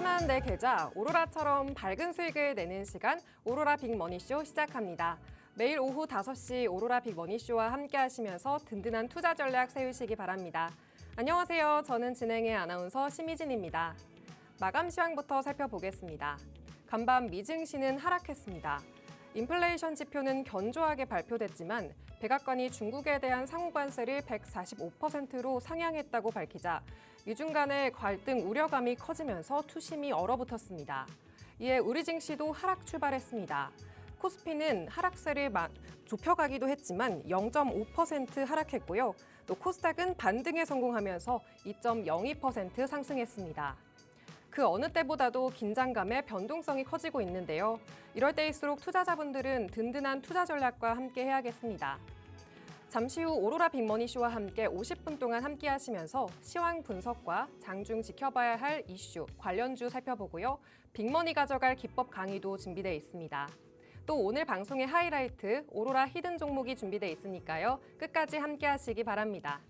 편한 내 계좌 오로라처럼 밝은 수익을 내는 시간 오로라 빅머니쇼 시작합니다. 매일 오후 5시 오로라 빅머니쇼와 함께 하시면서 든든한 투자 전략 세우시기 바랍니다. 안녕하세요. 저는 진행의 아나운서 심희진입니다. 마감 시황부터 살펴보겠습니다. 간밤 미증시는 하락했습니다. 인플레이션 지표는 견조하게 발표됐지만 백악관이 중국에 대한 상호 관세를 145%로 상향했다고 밝히자 미중 간의 갈등 우려감이 커지면서 투심이 얼어붙었습니다. 이에 우리 증시도 하락 출발했습니다. 코스피는 하락세를 좁혀가기도 했지만 0.5% 하락했고요. 또 코스닥은 반등에 성공하면서 2.02% 상승했습니다. 그 어느 때보다도 긴장감에 변동성이 커지고 있는데요. 이럴 때일수록 투자자분들은 든든한 투자 전략과 함께 해야겠습니다. 잠시 후 오로라 빅머니쇼와 함께 50분 동안 함께 하시면서 시황 분석과 장중 지켜봐야 할 이슈, 관련주 살펴보고요. 빅머니 가져갈 기법 강의도 준비되어 있습니다. 또 오늘 방송의 하이라이트, 오로라 히든 종목이 준비되어 있으니까요. 끝까지 함께 하시기 바랍니다.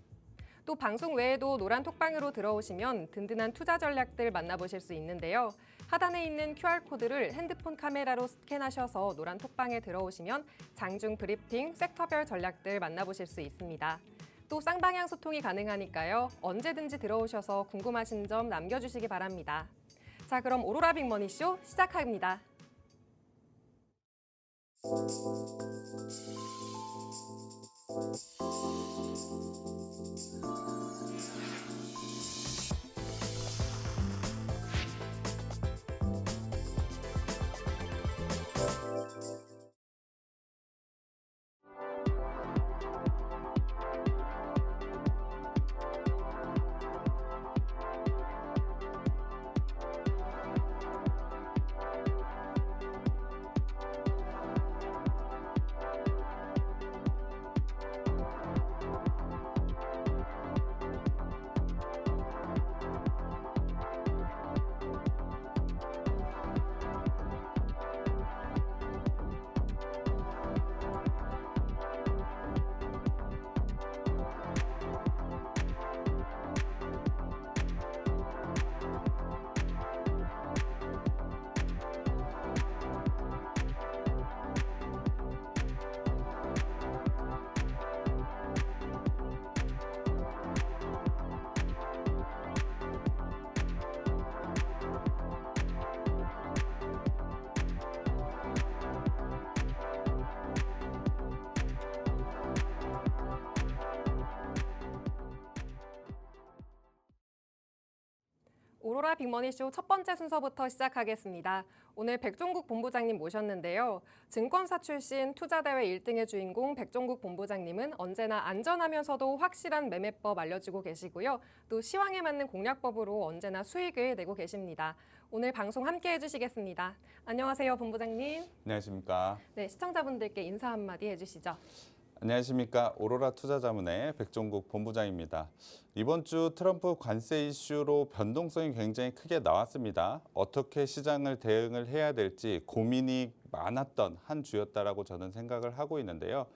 또 방송 외에도 노란 톡방으로 들어오시면 든든한 투자 전략들 만나보실 수 있는데요. 하단에 있는 QR코드를 핸드폰 카메라로 스캔하셔서 노란 톡방에 들어오시면 장중 브리핑, 섹터별 전략들 만나보실 수 있습니다. 또 쌍방향 소통이 가능하니까요. 언제든지 들어오셔서 궁금하신 점 남겨주시기 바랍니다. 자, 그럼 오로라 빅머니쇼 시작합니다. 오로라 빅머니쇼 첫 번째 순서부터 시작하겠습니다. 오늘 백종국 본부장님 모셨는데요. 증권사 출신 투자대회 1등의 주인공 백종국 본부장님은 언제나 안전하면서도 확실한 매매법 알려주고 계시고요. 또 시황에 맞는 공략법으로 언제나 수익을 내고 계십니다. 오늘 방송 함께 해주시겠습니다. 안녕하세요, 본부장님. 안녕하십니까. 네, 시청자분들께 인사 한마디 해주시죠. 안녕하십니까. 오로라 투자자문의 백종국 본부장입니다. 이번 주 트럼프 관세 이슈로 변동성이 굉장히 크게 나왔습니다. 어떻게 시장을 대응을 해야 될지 고민이 많았던 한 주였다라고 저는 생각을 하고 있는데요.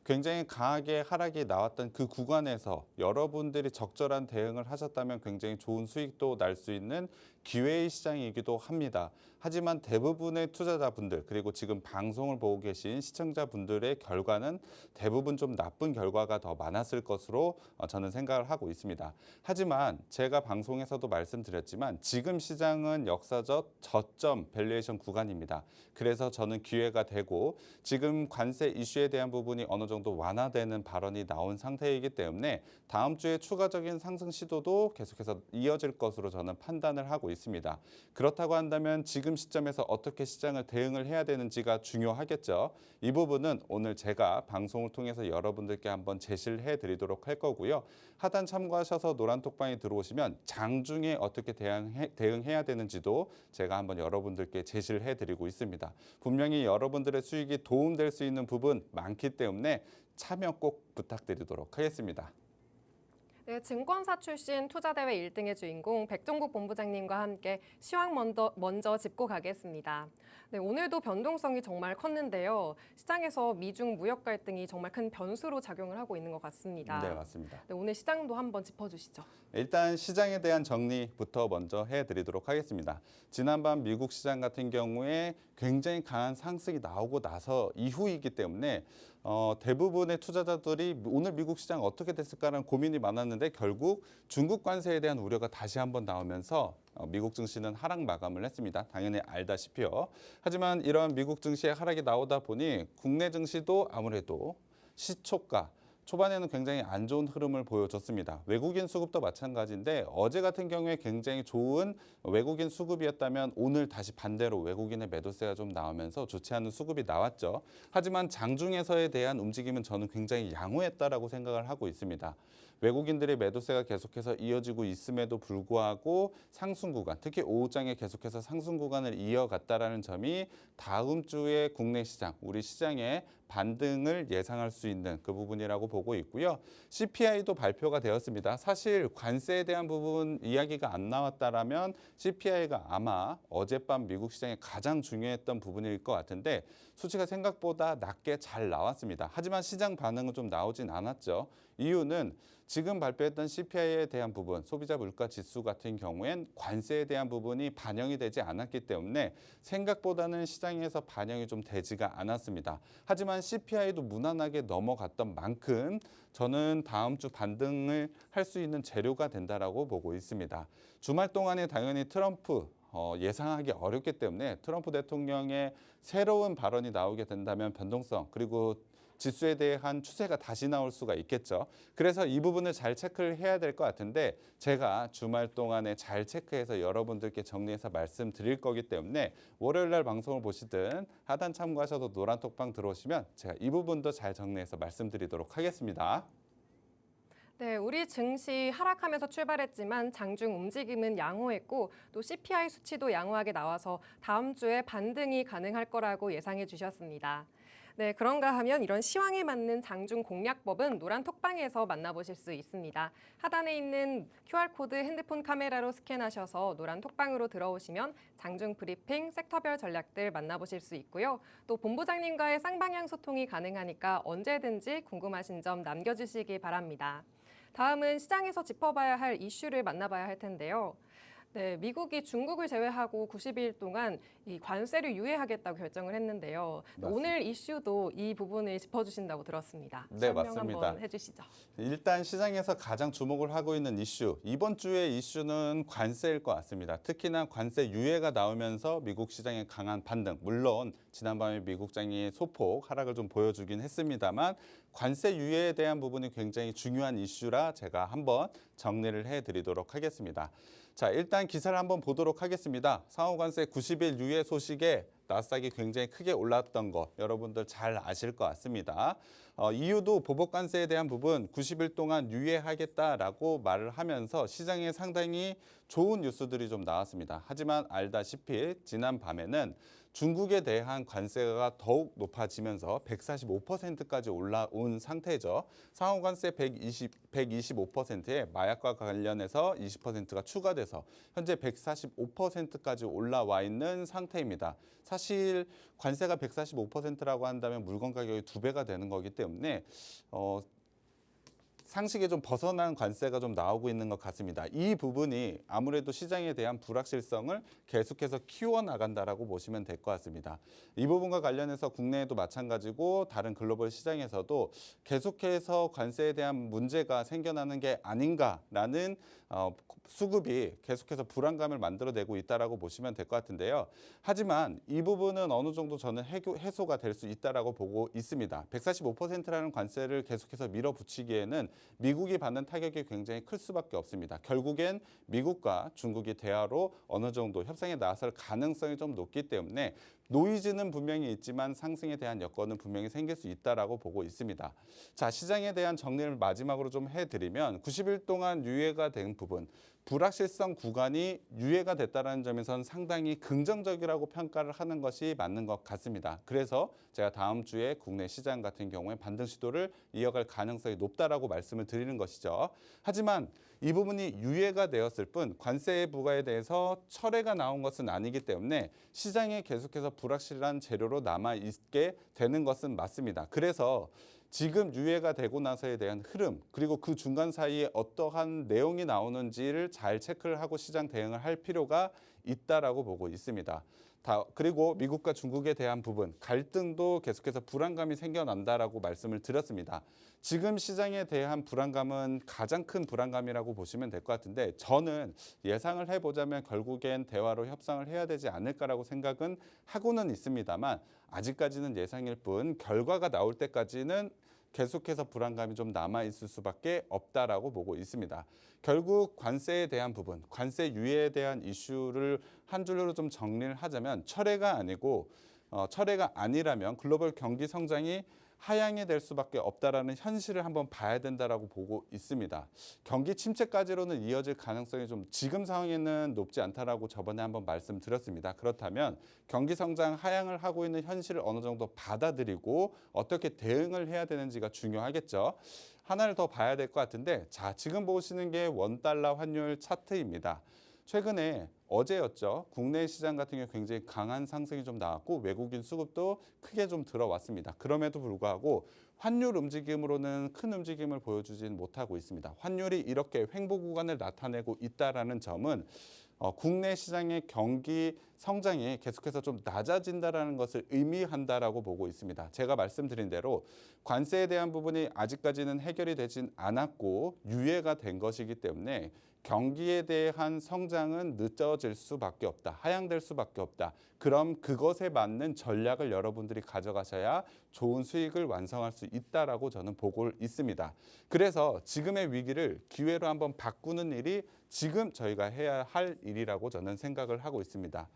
굉장히 강하게 하락이 나왔던 그 구간에서 여러분들이 적절한 대응을 하셨다면 굉장히 좋은 수익도 날 수 있는 기회의 시장이기도 합니다. 하지만 대부분의 투자자분들 그리고 지금 방송을 보고 계신 시청자분들의 결과는 대부분 좀 나쁜 결과가 더 많았을 것으로 저는 생각을 하고 있습니다. 하지만 제가 방송에서도 말씀드렸지만 지금 시장은 역사적 저점 밸류에이션 구간입니다. 그래서 저는 기회가 되고 지금 관세 이슈에 대한 부분이 어느 정도 완화되는 발언이 나온 상태이기 때문에 다음 주에 추가적인 상승 시도도 계속해서 이어질 것으로 저는 판단을 하고 있습니다. 그렇다고 한다면 지금 시점에서 어떻게 시장을 대응을 해야 되는지가 중요하겠죠. 이 부분은 오늘 제가 방송을 통해서 여러분들께 한번 제시를 해드리도록 할 거고요. 하단 참고하셔서 노란톡방에 들어오시면 장중에 어떻게 대응해야 되는지도 제가 한번 여러분들께 제시를 해드리고 있습니다. 분명히 여러분들의 수익이 도움될 수 있는 부분 많기 때문에 참여 꼭 부탁드리도록 하겠습니다. 네, 증권사 출신 투자대회 1등의 주인공 백종국 본부장님과 함께 시황 먼저 짚고 가겠습니다. 네, 오늘도 변동성이 정말 컸는데요. 시장에서 미중 무역 갈등이 정말 큰 변수로 작용을 하고 있는 것 같습니다. 네, 맞습니다. 네, 오늘 시장도 한번 짚어주시죠. 일단 시장에 대한 정리부터 먼저 해드리도록 하겠습니다. 지난밤 미국 시장 같은 경우에 굉장히 강한 상승이 나오고 나서 이후이기 때문에 대부분의 투자자들이 오늘 미국 시장 어떻게 됐을까라는 고민이 많았는데 결국 중국 관세에 대한 우려가 다시 한번 나오면서 미국 증시는 하락 마감을 했습니다. 당연히 알다시피요. 하지만 이런 미국 증시의 하락이 나오다 보니 국내 증시도 아무래도 시초가 초반에는 굉장히 안 좋은 흐름을 보여줬습니다. 외국인 수급도 마찬가지인데 어제 같은 경우에 굉장히 좋은 외국인 수급이었다면 오늘 다시 반대로 외국인의 매도세가 좀 나오면서 좋지 않은 수급이 나왔죠. 하지만 장중에서에 대한 움직임은 저는 굉장히 양호했다라고 생각을 하고 있습니다. 외국인들의 매도세가 계속해서 이어지고 있음에도 불구하고 상승 구간, 특히 오후장에 계속해서 상승 구간을 이어갔다라는 점이 다음 주에 국내 시장, 우리 시장의 반등을 예상할 수 있는 그 부분이라고 보고 있고요. CPI도 발표가 되었습니다. 사실 관세에 대한 부분 이야기가 안 나왔다라면 CPI가 아마 어젯밤 미국 시장에 가장 중요했던 부분일 것 같은데 수치가 생각보다 낮게 잘 나왔습니다. 하지만 시장 반응은 좀 나오진 않았죠. 이유는 지금 발표했던 CPI에 대한 부분, 소비자 물가 지수 같은 경우엔 관세에 대한 부분이 반영이 되지 않았기 때문에 생각보다는 시장에서 반영이 좀 되지가 않았습니다. 하지만 CPI도 무난하게 넘어갔던 만큼 저는 다음 주 반등을 할 수 있는 재료가 된다라고 보고 있습니다. 주말 동안에 당연히 트럼프 예상하기 어렵기 때문에 트럼프 대통령의 새로운 발언이 나오게 된다면 변동성 그리고 지수에 대한 추세가 다시 나올 수가 있겠죠. 그래서 이 부분을 잘 체크를 해야 될 것 같은데 제가 주말 동안에 잘 체크해서 여러분들께 정리해서 말씀드릴 거기 때문에 월요일 날 방송을 보시든 하단 참고하셔도 노란톡방 들어오시면 제가 이 부분도 잘 정리해서 말씀드리도록 하겠습니다. 네, 우리 증시 하락하면서 출발했지만 장중 움직임은 양호했고 또 CPI 수치도 양호하게 나와서 다음 주에 반등이 가능할 거라고 예상해 주셨습니다. 네, 그런가 하면 이런 시황에 맞는 장중 공략법은 노란 톡방에서 만나보실 수 있습니다. 하단에 있는 QR코드 핸드폰 카메라로 스캔하셔서 노란 톡방으로 들어오시면 장중 브리핑, 섹터별 전략들 만나보실 수 있고요. 또 본부장님과의 쌍방향 소통이 가능하니까 언제든지 궁금하신 점 남겨주시기 바랍니다. 다음은 시장에서 짚어봐야 할 이슈를 만나봐야 할 텐데요. 네, 미국이 중국을 제외하고 90일 동안 이 관세를 유예하겠다고 결정을 했는데요. 맞습니다. 오늘 이슈도 이 부분을 짚어주신다고 들었습니다. 네, 설명 맞습니다. 한번 해주시죠. 일단 시장에서 가장 주목을 하고 있는 이슈, 이번 주의 이슈는 관세일 것 같습니다. 특히나 관세 유예가 나오면서 미국 시장의 강한 반등, 물론 지난밤에 미국장이 소폭 하락을 좀 보여주긴 했습니다만 관세 유예에 대한 부분이 굉장히 중요한 이슈라 제가 한번 정리를 해드리도록 하겠습니다. 자, 일단 기사를 한번 보도록 하겠습니다. 상호관세 90일 유예 소식에 나스닥이 굉장히 크게 올랐던 거 여러분들 잘 아실 것 같습니다. 이유도 보복관세에 대한 부분 90일 동안 유예하겠다라고 말을 하면서 시장에 상당히 좋은 뉴스들이 좀 나왔습니다. 하지만 알다시피 지난 밤에는 중국에 대한 관세가 더욱 높아지면서 145%까지 올라온 상태죠. 상호관세 125%에 마약과 관련해서 20%가 추가돼서 현재 145%까지 올라와 있는 상태입니다. 사실 관세가 145%라고 한다면 물건 가격이 2배가 되는 거기 때문에 상식에 좀 벗어난 관세가 좀 나오고 있는 것 같습니다. 이 부분이 아무래도 시장에 대한 불확실성을 계속해서 키워나간다라고 보시면 될 것 같습니다. 이 부분과 관련해서 국내에도 마찬가지고 다른 글로벌 시장에서도 계속해서 관세에 대한 문제가 생겨나는 게 아닌가라는 수급이 계속해서 불안감을 만들어내고 있다라고 보시면 될 것 같은데요. 하지만 이 부분은 어느 정도 저는 해소가 될 수 있다라고 보고 있습니다. 145%라는 관세를 계속해서 밀어붙이기에는 미국이 받는 타격이 굉장히 클 수밖에 없습니다. 결국엔 미국과 중국이 대화로 어느 정도 협상에 나설 가능성이 좀 높기 때문에 노이즈는 분명히 있지만 상승에 대한 여건은 분명히 생길 수 있다라고 보고 있습니다. 자, 시장에 대한 정리를 마지막으로 좀 해드리면 90일 동안 유예가 된 부분, 불확실성 구간이 유예가 됐다는 점에서는 상당히 긍정적이라고 평가를 하는 것이 맞는 것 같습니다. 그래서 제가 다음 주에 국내 시장 같은 경우에 반등 시도를 이어갈 가능성이 높다라고 말씀을 드리는 것이죠. 하지만 이 부분이 유예가 되었을 뿐 관세 부과에 대해서 철회가 나온 것은 아니기 때문에 시장에 계속해서 불확실한 재료로 남아있게 되는 것은 맞습니다. 그래서 지금 유예가 되고 나서에 대한 흐름 그리고 그 중간 사이에 어떠한 내용이 나오는지를 잘 체크를 하고 시장 대응을 할 필요가 있다라고 보고 있습니다. 그리고 미국과 중국에 대한 부분 갈등도 계속해서 불안감이 생겨난다라고 말씀을 드렸습니다. 지금 시장에 대한 불안감은 가장 큰 불안감이라고 보시면 될 것 같은데 저는 예상을 해보자면 결국엔 대화로 협상을 해야 되지 않을까라고 생각은 하고는 있습니다만 아직까지는 예상일 뿐 결과가 나올 때까지는 계속해서 불안감이 좀 남아있을 수밖에 없다라고 보고 있습니다. 결국 관세에 대한 부분, 관세 유예에 대한 이슈를 한 줄로 좀 정리를 하자면 철회가 아니고 철회가 아니라면 글로벌 경기 성장이 하향이 될 수밖에 없다라는 현실을 한번 봐야 된다라고 보고 있습니다. 경기 침체까지로는 이어질 가능성이 좀 지금 상황에는 높지 않다라고 저번에 한번 말씀드렸습니다. 그렇다면 경기 성장 하향을 하고 있는 현실을 어느 정도 받아들이고 어떻게 대응을 해야 되는지가 중요하겠죠. 하나를 더 봐야 될 것 같은데 자, 지금 보시는 게 원달러 환율 차트입니다. 최근에 어제였죠. 국내 시장 같은 경우 굉장히 강한 상승이 좀 나왔고 외국인 수급도 크게 좀 들어왔습니다. 그럼에도 불구하고 환율 움직임으로는 큰 움직임을 보여주지는 못하고 있습니다. 환율이 이렇게 횡보 구간을 나타내고 있다라는 점은 국내 시장의 경기 성장이 계속해서 좀 낮아진다라는 것을 의미한다라고 보고 있습니다. 제가 말씀드린 대로 관세에 대한 부분이 아직까지는 해결이 되진 않았고 유예가 된 것이기 때문에 경기에 대한 성장은 늦어질 수밖에 없다. 하향될 수밖에 없다. 그럼 그것에 맞는 전략을 여러분들이 가져가셔야 좋은 수익을 완성할 수 있다라고 저는 보고 있습니다. 그래서 지금의 위기를 기회로 한번 바꾸는 일이 지금 저희가 해야 할 일이라고 저는 생각을 하고 있습니다.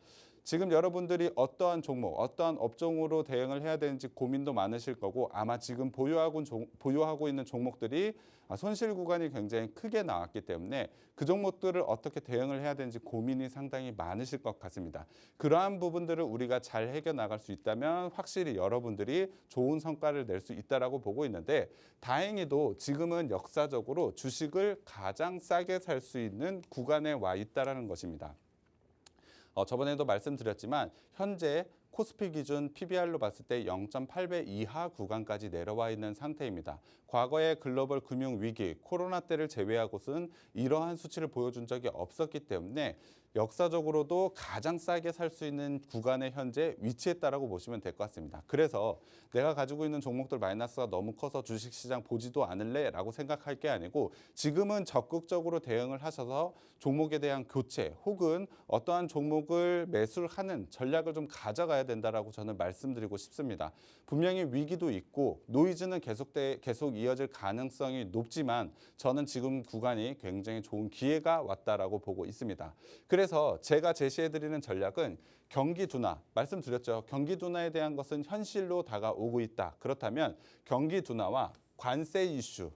지금 여러분들이 어떠한 종목, 어떠한 업종으로 대응을 해야 되는지 고민도 많으실 거고 아마 지금 보유하고 있는 종목들이 손실 구간이 굉장히 크게 나왔기 때문에 그 종목들을 어떻게 대응을 해야 되는지 고민이 상당히 많으실 것 같습니다. 그러한 부분들을 우리가 잘 해결나갈 수 있다면 확실히 여러분들이 좋은 성과를 낼 수 있다라고 보고 있는데 다행히도 지금은 역사적으로 주식을 가장 싸게 살 수 있는 구간에 와 있다라는 것입니다. 저번에도 말씀드렸지만 현재 코스피 기준 PBR로 봤을 때 0.8배 이하 구간까지 내려와 있는 상태입니다. 과거의 글로벌 금융 위기, 코로나 때를 제외하고는 이러한 수치를 보여준 적이 없었기 때문에 역사적으로도 가장 싸게 살 수 있는 구간에 현재 위치했다라고 보시면 될 것 같습니다. 그래서 내가 가지고 있는 종목들 마이너스가 너무 커서 주식시장 보지도 않을래 라고 생각할 게 아니고 지금은 적극적으로 대응을 하셔서 종목에 대한 교체 혹은 어떠한 종목을 매수를 하는 전략을 좀 가져가야 된다라고 저는 말씀드리고 싶습니다. 분명히 위기도 있고 노이즈는 계속 이어질 가능성이 높지만 저는 지금 구간이 굉장히 좋은 기회가 왔다라고 보고 있습니다. 그래서 제가 제시해드리는 전략은 경기 둔화, 말씀드렸죠. 경기 둔화에 대한 것은 현실로 다가오고 있다. 그렇다면 경기 둔화와 관세 이슈,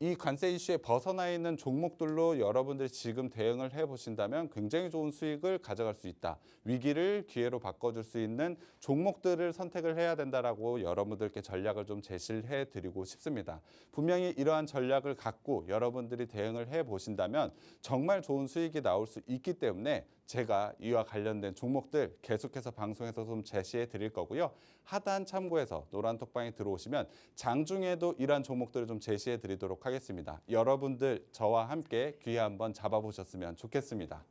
이 관세 이슈에 벗어나 있는 종목들로 여러분들이 지금 대응을 해보신다면 굉장히 좋은 수익을 가져갈 수 있다. 위기를 기회로 바꿔줄 수 있는 종목들을 선택을 해야 된다라고 여러분들께 전략을 좀 제시를 해드리고 싶습니다. 분명히 이러한 전략을 갖고 여러분들이 대응을 해보신다면 정말 좋은 수익이 나올 수 있기 때문에 제가 이와 관련된 종목들 계속해서 방송에서 좀 제시해 드릴 거고요. 하단 참고해서 노란톡방에 들어오시면 장중에도 이러한 종목들을 좀 제시해 드리도록 하겠습니다. 여러분들 저와 함께 기회 한번 잡아보셨으면 좋겠습니다.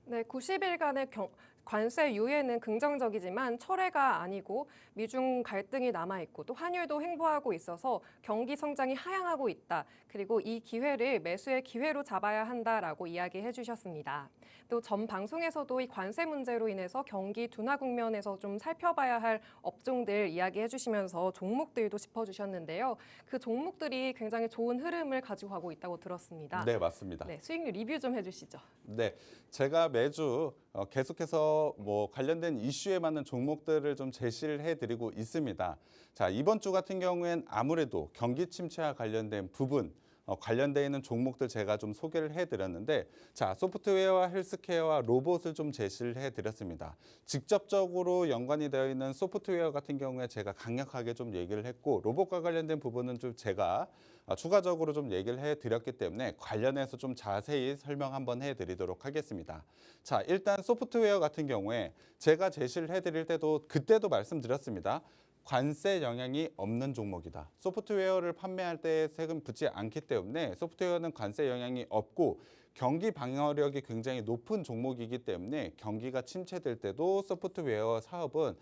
네, 90일간의 관세 유예는 긍정적이지만 철회가 아니고 미중 갈등이 남아있고 또 환율도 횡보하고 있어서 경기 성장이 하향하고 있다. 그리고 이 기회를 매수의 기회로 잡아야 한다라고 이야기해 주셨습니다. 또 전 방송에서도 이 관세 문제로 인해서 경기 둔화 국면에서 좀 살펴봐야 할 업종들 이야기해 주시면서 종목들도 짚어주셨는데요. 그 종목들이 굉장히 좋은 흐름을 가지고 가고 있다고 들었습니다. 네, 맞습니다. 네, 수익률 리뷰 좀 해주시죠. 네, 제가 매주 계속해서 관련된 이슈에 맞는 종목들을 좀 제시를 해드리고 있습니다. 자, 이번 주 같은 경우엔 아무래도 경기 침체와 관련된 부분 관련되어 있는 종목들 제가 좀 소개를 해드렸는데, 자, 소프트웨어와 헬스케어와 로봇을 좀 제시를 해드렸습니다. 직접적으로 연관이 되어 있는 소프트웨어 같은 경우에 제가 강력하게 좀 얘기를 했고, 로봇과 관련된 부분은 좀 제가 추가적으로 좀 얘기를 해드렸기 때문에 관련해서 좀 자세히 설명 한번 해드리도록 하겠습니다. 자, 일단 소프트웨어 같은 경우에 제가 제시를 해드릴 때도 그때도 말씀드렸습니다. 관세 영향이 없는 종목이다. 소프트웨어를 판매할 때 세금 붙지 않기 때문에 소프트웨어는 관세 영향이 없고 경기 방어력이 굉장히 높은 종목이기 때문에 경기가 침체될 때도 소프트웨어 사업은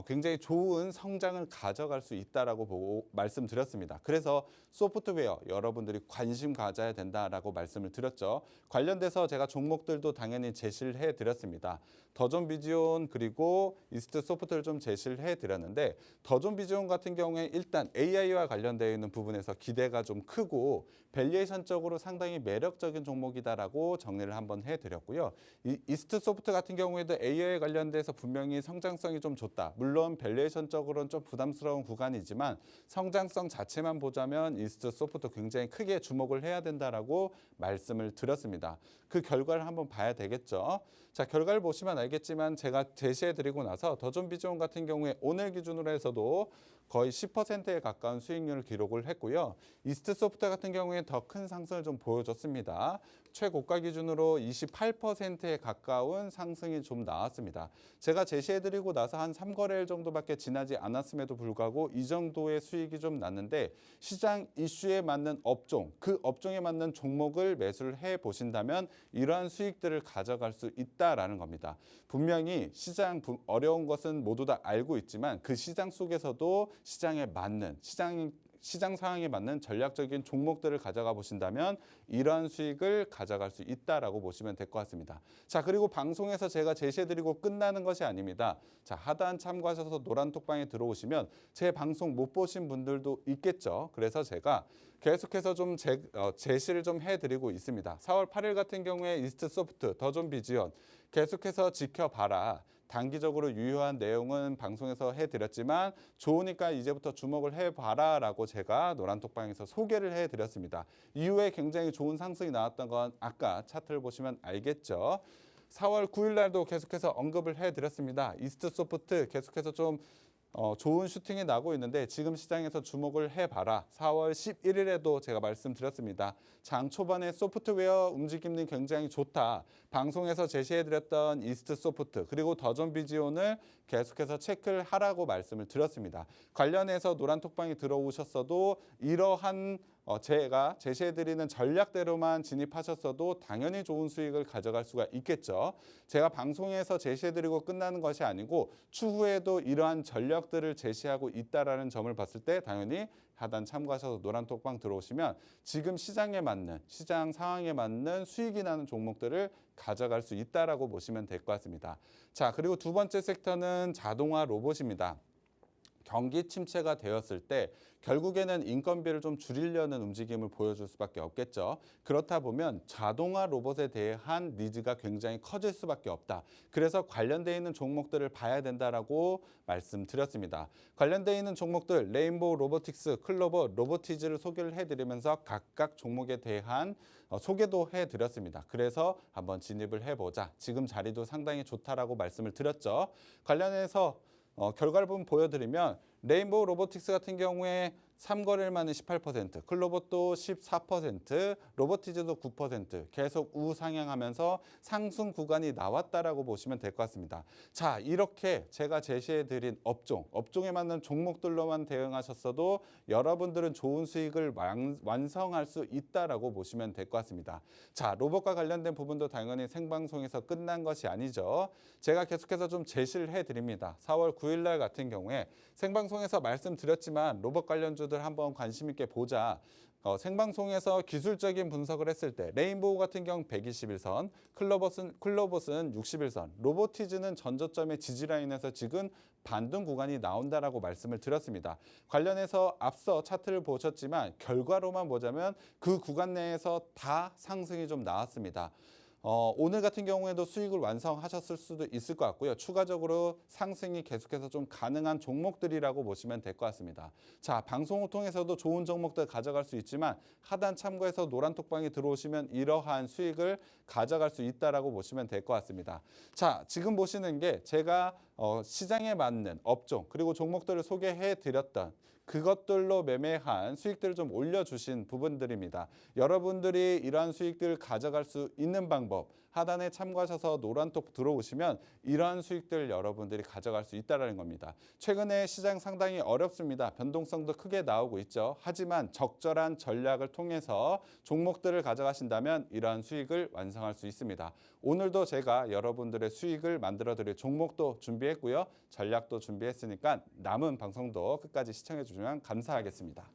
굉장히 좋은 성장을 가져갈 수 있다라고 보고 말씀드렸습니다. 그래서 소프트웨어 여러분들이 관심 가져야 된다라고 말씀을 드렸죠. 관련돼서 제가 종목들도 당연히 제시를 해드렸습니다. 더존비지온 그리고 이스트 소프트를 좀 제시를 해드렸는데, 더존비지온 같은 경우에 일단 AI와 관련되어 있는 부분에서 기대가 좀 크고 밸류에이션적으로 상당히 매력적인 종목이다라고 정리를 한번 해드렸고요. 이스트 소프트 같은 경우에도 AI 관련돼서 분명히 성장성이 좀 좋다. 물론 밸류에이션적으로는 좀 부담스러운 구간이지만 성장성 자체만 보자면 이스트 소프트 굉장히 크게 주목을 해야 된다라고 말씀을 드렸습니다. 그 결과를 한번 봐야 되겠죠. 자, 결과를 보시면 알겠지만 제가 제시해드리고 나서 더존비지온 같은 경우에 오늘 기준으로 해서도 거의 10%에 가까운 수익률을 기록을 했고요. 이스트 소프트 같은 경우에 더 큰 상승을 좀 보여줬습니다. 최고가 기준으로 28%에 가까운 상승이 좀 나왔습니다. 제가 제시해드리고 나서 한 3거래일 정도밖에 지나지 않았음에도 불구하고 이 정도의 수익이 좀 났는데, 시장 이슈에 맞는 업종, 그 업종에 맞는 종목을 매수를 해보신다면 이러한 수익들을 가져갈 수 있다라는 겁니다. 분명히 시장 어려운 것은 모두 다 알고 있지만 그 시장 속에서도 시장에 맞는 시장 상황에 맞는 전략적인 종목들을 가져가 보신다면 이러한 수익을 가져갈 수 있다라고 보시면 될 것 같습니다. 자, 그리고 방송에서 제가 제시해드리고 끝나는 것이 아닙니다. 자, 하단 참고하셔서 노란톡방에 들어오시면 제 방송 못 보신 분들도 있겠죠. 그래서 제가 계속해서 좀 제시를 좀 해드리고 있습니다. 4월 8일 같은 경우에 이스트 소프트, 더존비지온 계속해서 지켜봐라. 단기적으로 유효한 내용은 방송에서 해드렸지만 좋으니까 이제부터 주목을 해봐라 라고 제가 노란톡방에서 소개를 해드렸습니다. 이후에 굉장히 좋은 상승이 나왔던 건 아까 차트를 보시면 알겠죠. 4월 9일 날도 계속해서 언급을 해드렸습니다. 이스트 소프트 계속해서 좀 좋은 슈팅이 나고 있는데 지금 시장에서 주목을 해봐라. 4월 11일에도 제가 말씀드렸습니다. 장 초반에 소프트웨어 움직임이 굉장히 좋다. 방송에서 제시해드렸던 이스트 소프트 그리고 더존비지온을 계속해서 체크를 하라고 말씀을 드렸습니다. 관련해서 노란톡방에 들어오셨어도 이러한 제가 제시해드리는 전략대로만 진입하셨어도 당연히 좋은 수익을 가져갈 수가 있겠죠. 제가 방송에서 제시해드리고 끝나는 것이 아니고 추후에도 이러한 전략들을 제시하고 있다라는 점을 봤을 때 당연히 하단 참고하셔서 노란톡방 들어오시면 지금 시장에 맞는 시장 상황에 맞는 수익이 나는 종목들을 가져갈 수 있다라고 보시면 될 것 같습니다. 자, 그리고 두 번째 섹터는 자동화 로봇입니다. 경기 침체가 되었을 때 결국에는 인건비를 좀 줄이려는 움직임을 보여줄 수밖에 없겠죠. 그렇다 보면 자동화 로봇에 대한 니즈가 굉장히 커질 수밖에 없다. 그래서 관련되어 있는 종목들을 봐야 된다라고 말씀드렸습니다. 관련되어 있는 종목들 레인보우 로보틱스, 클로버 로보티즈를 소개를 해드리면서 각각 종목에 대한 소개도 해드렸습니다. 그래서 한번 진입을 해보자. 지금 자리도 상당히 좋다라고 말씀을 드렸죠. 관련해서 결과를 보여드리면 레인보우 로보틱스 같은 경우에 3거래일 만에 18%, 클로버도 14%, 로보티즈도 9% 계속 우상향하면서 상승 구간이 나왔다라고 보시면 될 것 같습니다. 자, 이렇게 제가 제시해드린 업종에 맞는 종목들로만 대응하셨어도 여러분들은 좋은 수익을 완성할 수 있다라고 보시면 될 것 같습니다. 자, 로봇과 관련된 부분도 당연히 생방송에서 끝난 것이 아니죠. 제가 계속해서 좀 제시를 해드립니다. 4월 9일 날 같은 경우에 생방송에서 말씀드렸지만 로봇 관련주들 한번 관심 있게 보자. 생방송에서 기술적인 분석을 했을 때 레인보우 같은 경우 121선, 클로봇은 61선, 로보티즈는 전저점의 지지라인에서 지금 반등 구간이 나온다라고 말씀을 드렸습니다. 관련해서 앞서 차트를 보셨지만 결과로만 보자면 그 구간 내에서 다 상승이 좀 나왔습니다. 오늘 같은 경우에도 수익을 완성하셨을 수도 있을 것 같고요. 추가적으로 상승이 계속해서 좀 가능한 종목들이라고 보시면 될 것 같습니다. 자, 방송을 통해서도 좋은 종목들 가져갈 수 있지만 하단 참고해서 노란톡방에 들어오시면 이러한 수익을 가져갈 수 있다라고 보시면 될 것 같습니다. 자, 지금 보시는 게 제가 시장에 맞는 업종 그리고 종목들을 소개해 드렸던 그것들로 매매한 수익들을 좀 올려주신 부분들입니다. 여러분들이 이러한 수익들을 가져갈 수 있는 방법 하단에 참고하셔서 노란톡 들어오시면 이러한 수익들 여러분들이 가져갈 수 있다는 겁니다. 최근에 시장 상당히 어렵습니다. 변동성도 크게 나오고 있죠. 하지만 적절한 전략을 통해서 종목들을 가져가신다면 이러한 수익을 완성할 수 있습니다. 오늘도 제가 여러분들의 수익을 만들어 드릴 종목도 준비했고요. 전략도 준비했으니까 남은 방송도 끝까지 시청해 주시면 감사하겠습니다.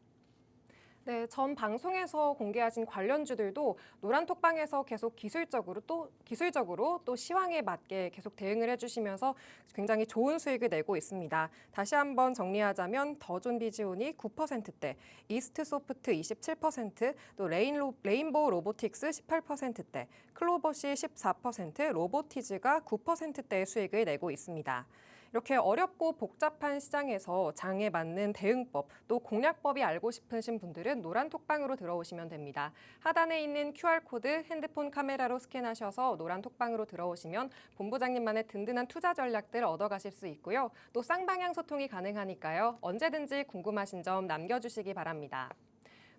네, 전 방송에서 공개하신 관련주들도 노란톡방에서 계속 기술적으로 또 시황에 맞게 계속 대응을 해주시면서 굉장히 좋은 수익을 내고 있습니다. 다시 한번 정리하자면 더존비지온이 9%대, 이스트소프트 27%, 또 레인보우 로보틱스 18%대, 클로버시 14%, 로보티즈가 9%대의 수익을 내고 있습니다. 이렇게 어렵고 복잡한 시장에서 장에 맞는 대응법 또 공략법이 알고 싶으신 분들은 노란톡방으로 들어오시면 됩니다. 하단에 있는 QR코드 핸드폰 카메라로 스캔하셔서 노란톡방으로 들어오시면 본부장님만의 든든한 투자 전략들 얻어가실 수 있고요. 또 쌍방향 소통이 가능하니까요. 언제든지 궁금하신 점 남겨주시기 바랍니다.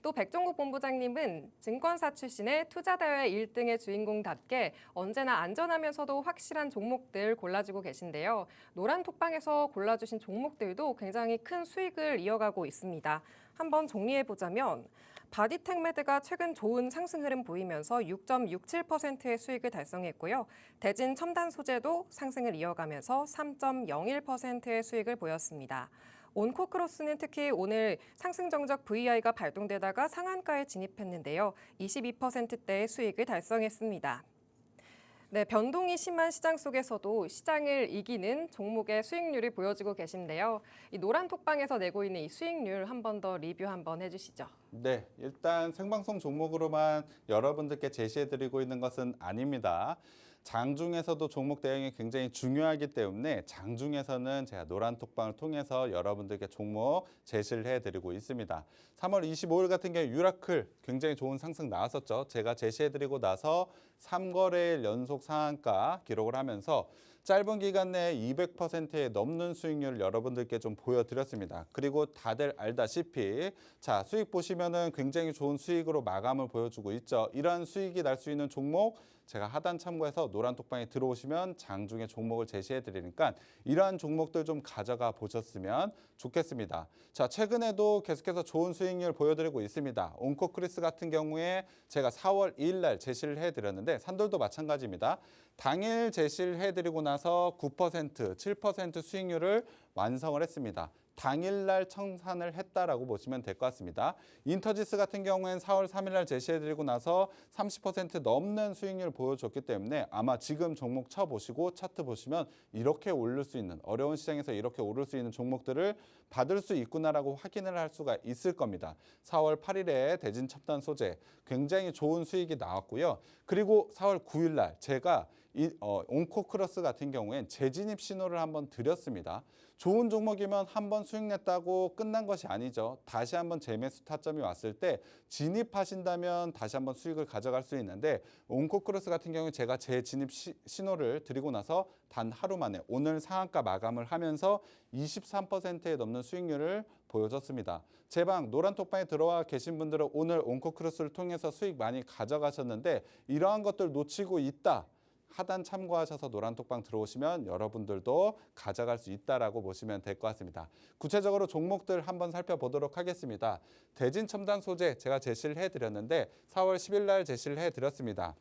또 백종국 본부장님은 증권사 출신의 투자대회 1등의 주인공답게 언제나 안전하면서도 확실한 종목들 골라주고 계신데요. 노란톡방에서 골라주신 종목들도 굉장히 큰 수익을 이어가고 있습니다. 한번 정리해보자면 바디텍메드가 최근 좋은 상승 흐름 보이면서 6.67%의 수익을 달성했고요. 대진 첨단 소재도 상승을 이어가면서 3.01%의 수익을 보였습니다. 온코크로스는 특히 오늘 상승 정적 VI가 발동되다가 상한가에 진입했는데요. 22%대의 수익을 달성했습니다. 네, 변동이 심한 시장 속에서도 시장을 이기는 종목의 수익률을 보여주고 계신데요. 이 노란톡방에서 내고 있는 이 수익률 한 번 더 리뷰 한번 해주시죠. 네, 일단 생방송 종목으로만 여러분들께 제시해드리고 있는 것은 아닙니다. 장중에서도 종목 대응이 굉장히 중요하기 때문에 장중에서는 제가 노란톡방을 통해서 여러분들께 종목 제시를 해드리고 있습니다. 3월 25일 같은 경우 유라클 굉장히 좋은 상승 나왔었죠. 제가 제시해드리고 나서 3거래일 연속 상한가 기록을 하면서 짧은 기간 내에 200%에 넘는 수익률을 여러분들께 좀 보여드렸습니다. 그리고 다들 알다시피 자, 수익 보시면은 굉장히 좋은 수익으로 마감을 보여주고 있죠. 이러한 수익이 날 수 있는 종목 제가 하단 참고해서 노란톡방에 들어오시면 장중에 종목을 제시해 드리니까 이러한 종목들 좀 가져가 보셨으면 좋겠습니다. 자, 최근에도 계속해서 좋은 수익률 보여드리고 있습니다. 온코크리스 같은 경우에 제가 4월 2일 날 제시를 해드렸는데 산돌도 마찬가지입니다. 당일 제시를 해드리고 나서 9%, 7% 수익률을 완성을 했습니다. 당일날 청산을 했다라고 보시면 될 것 같습니다. 인터지스 같은 경우에는 4월 3일 날 제시해드리고 나서 30% 넘는 수익률을 보여줬기 때문에 아마 지금 종목 쳐보시고 차트 보시면 이렇게 오를 수 있는 어려운 시장에서 이렇게 오를 수 있는 종목들을 받을 수 있구나라고 확인을 할 수가 있을 겁니다. 4월 8일에 대진 첨단 소재 굉장히 좋은 수익이 나왔고요. 그리고 4월 9일 날 제가 온코크로스 같은 경우엔 재진입 신호를 한번 드렸습니다. 좋은 종목이면 한번 수익 냈다고 끝난 것이 아니죠. 다시 한번 재매수 타점이 왔을 때 진입하신다면 다시 한번 수익을 가져갈 수 있는데 온코크로스 같은 경우에 제가 재진입 신호를 드리고 나서 단 하루 만에 오늘 상한가 마감을 하면서 23%에 넘는 수익률을 보여줬습니다. 제 방 노란톡방에 들어와 계신 분들은 오늘 온코크로스를 통해서 수익 많이 가져가셨는데 이러한 것들 놓치고 있다. 하단 참고하셔서 노란톡방 들어오시면 여러분들도 가져갈 수 있다라고 보시면 될 것 같습니다. 구체적으로 종목들 한번 살펴보도록 하겠습니다. 대진 첨단 소재 제가 제시를 해드렸는데 4월 10일 날 제시를 해드렸습니다.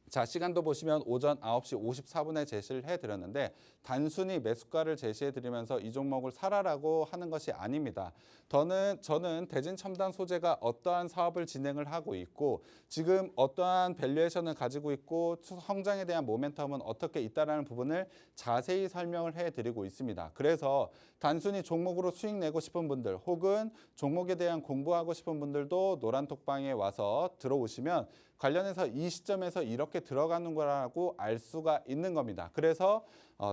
자, 시간도 보시면 오전 9시 54분에 제시를 해드렸는데 단순히 매수가를 제시해드리면서 이 종목을 사라라고 하는 것이 아닙니다. 저는 대진 첨단 소재가 어떠한 사업을 진행을 하고 있고 지금 어떠한 밸류에이션을 가지고 있고 성장에 대한 모멘텀은 어떻게 있다는 부분을 자세히 설명을 해드리고 있습니다. 그래서 단순히 종목으로 수익 내고 싶은 분들 혹은 종목에 대한 공부하고 싶은 분들도 노란톡방에 와서 들어오시면 관련해서 이 시점에서 이렇게 들어가는 거라고 알 수가 있는 겁니다. 그래서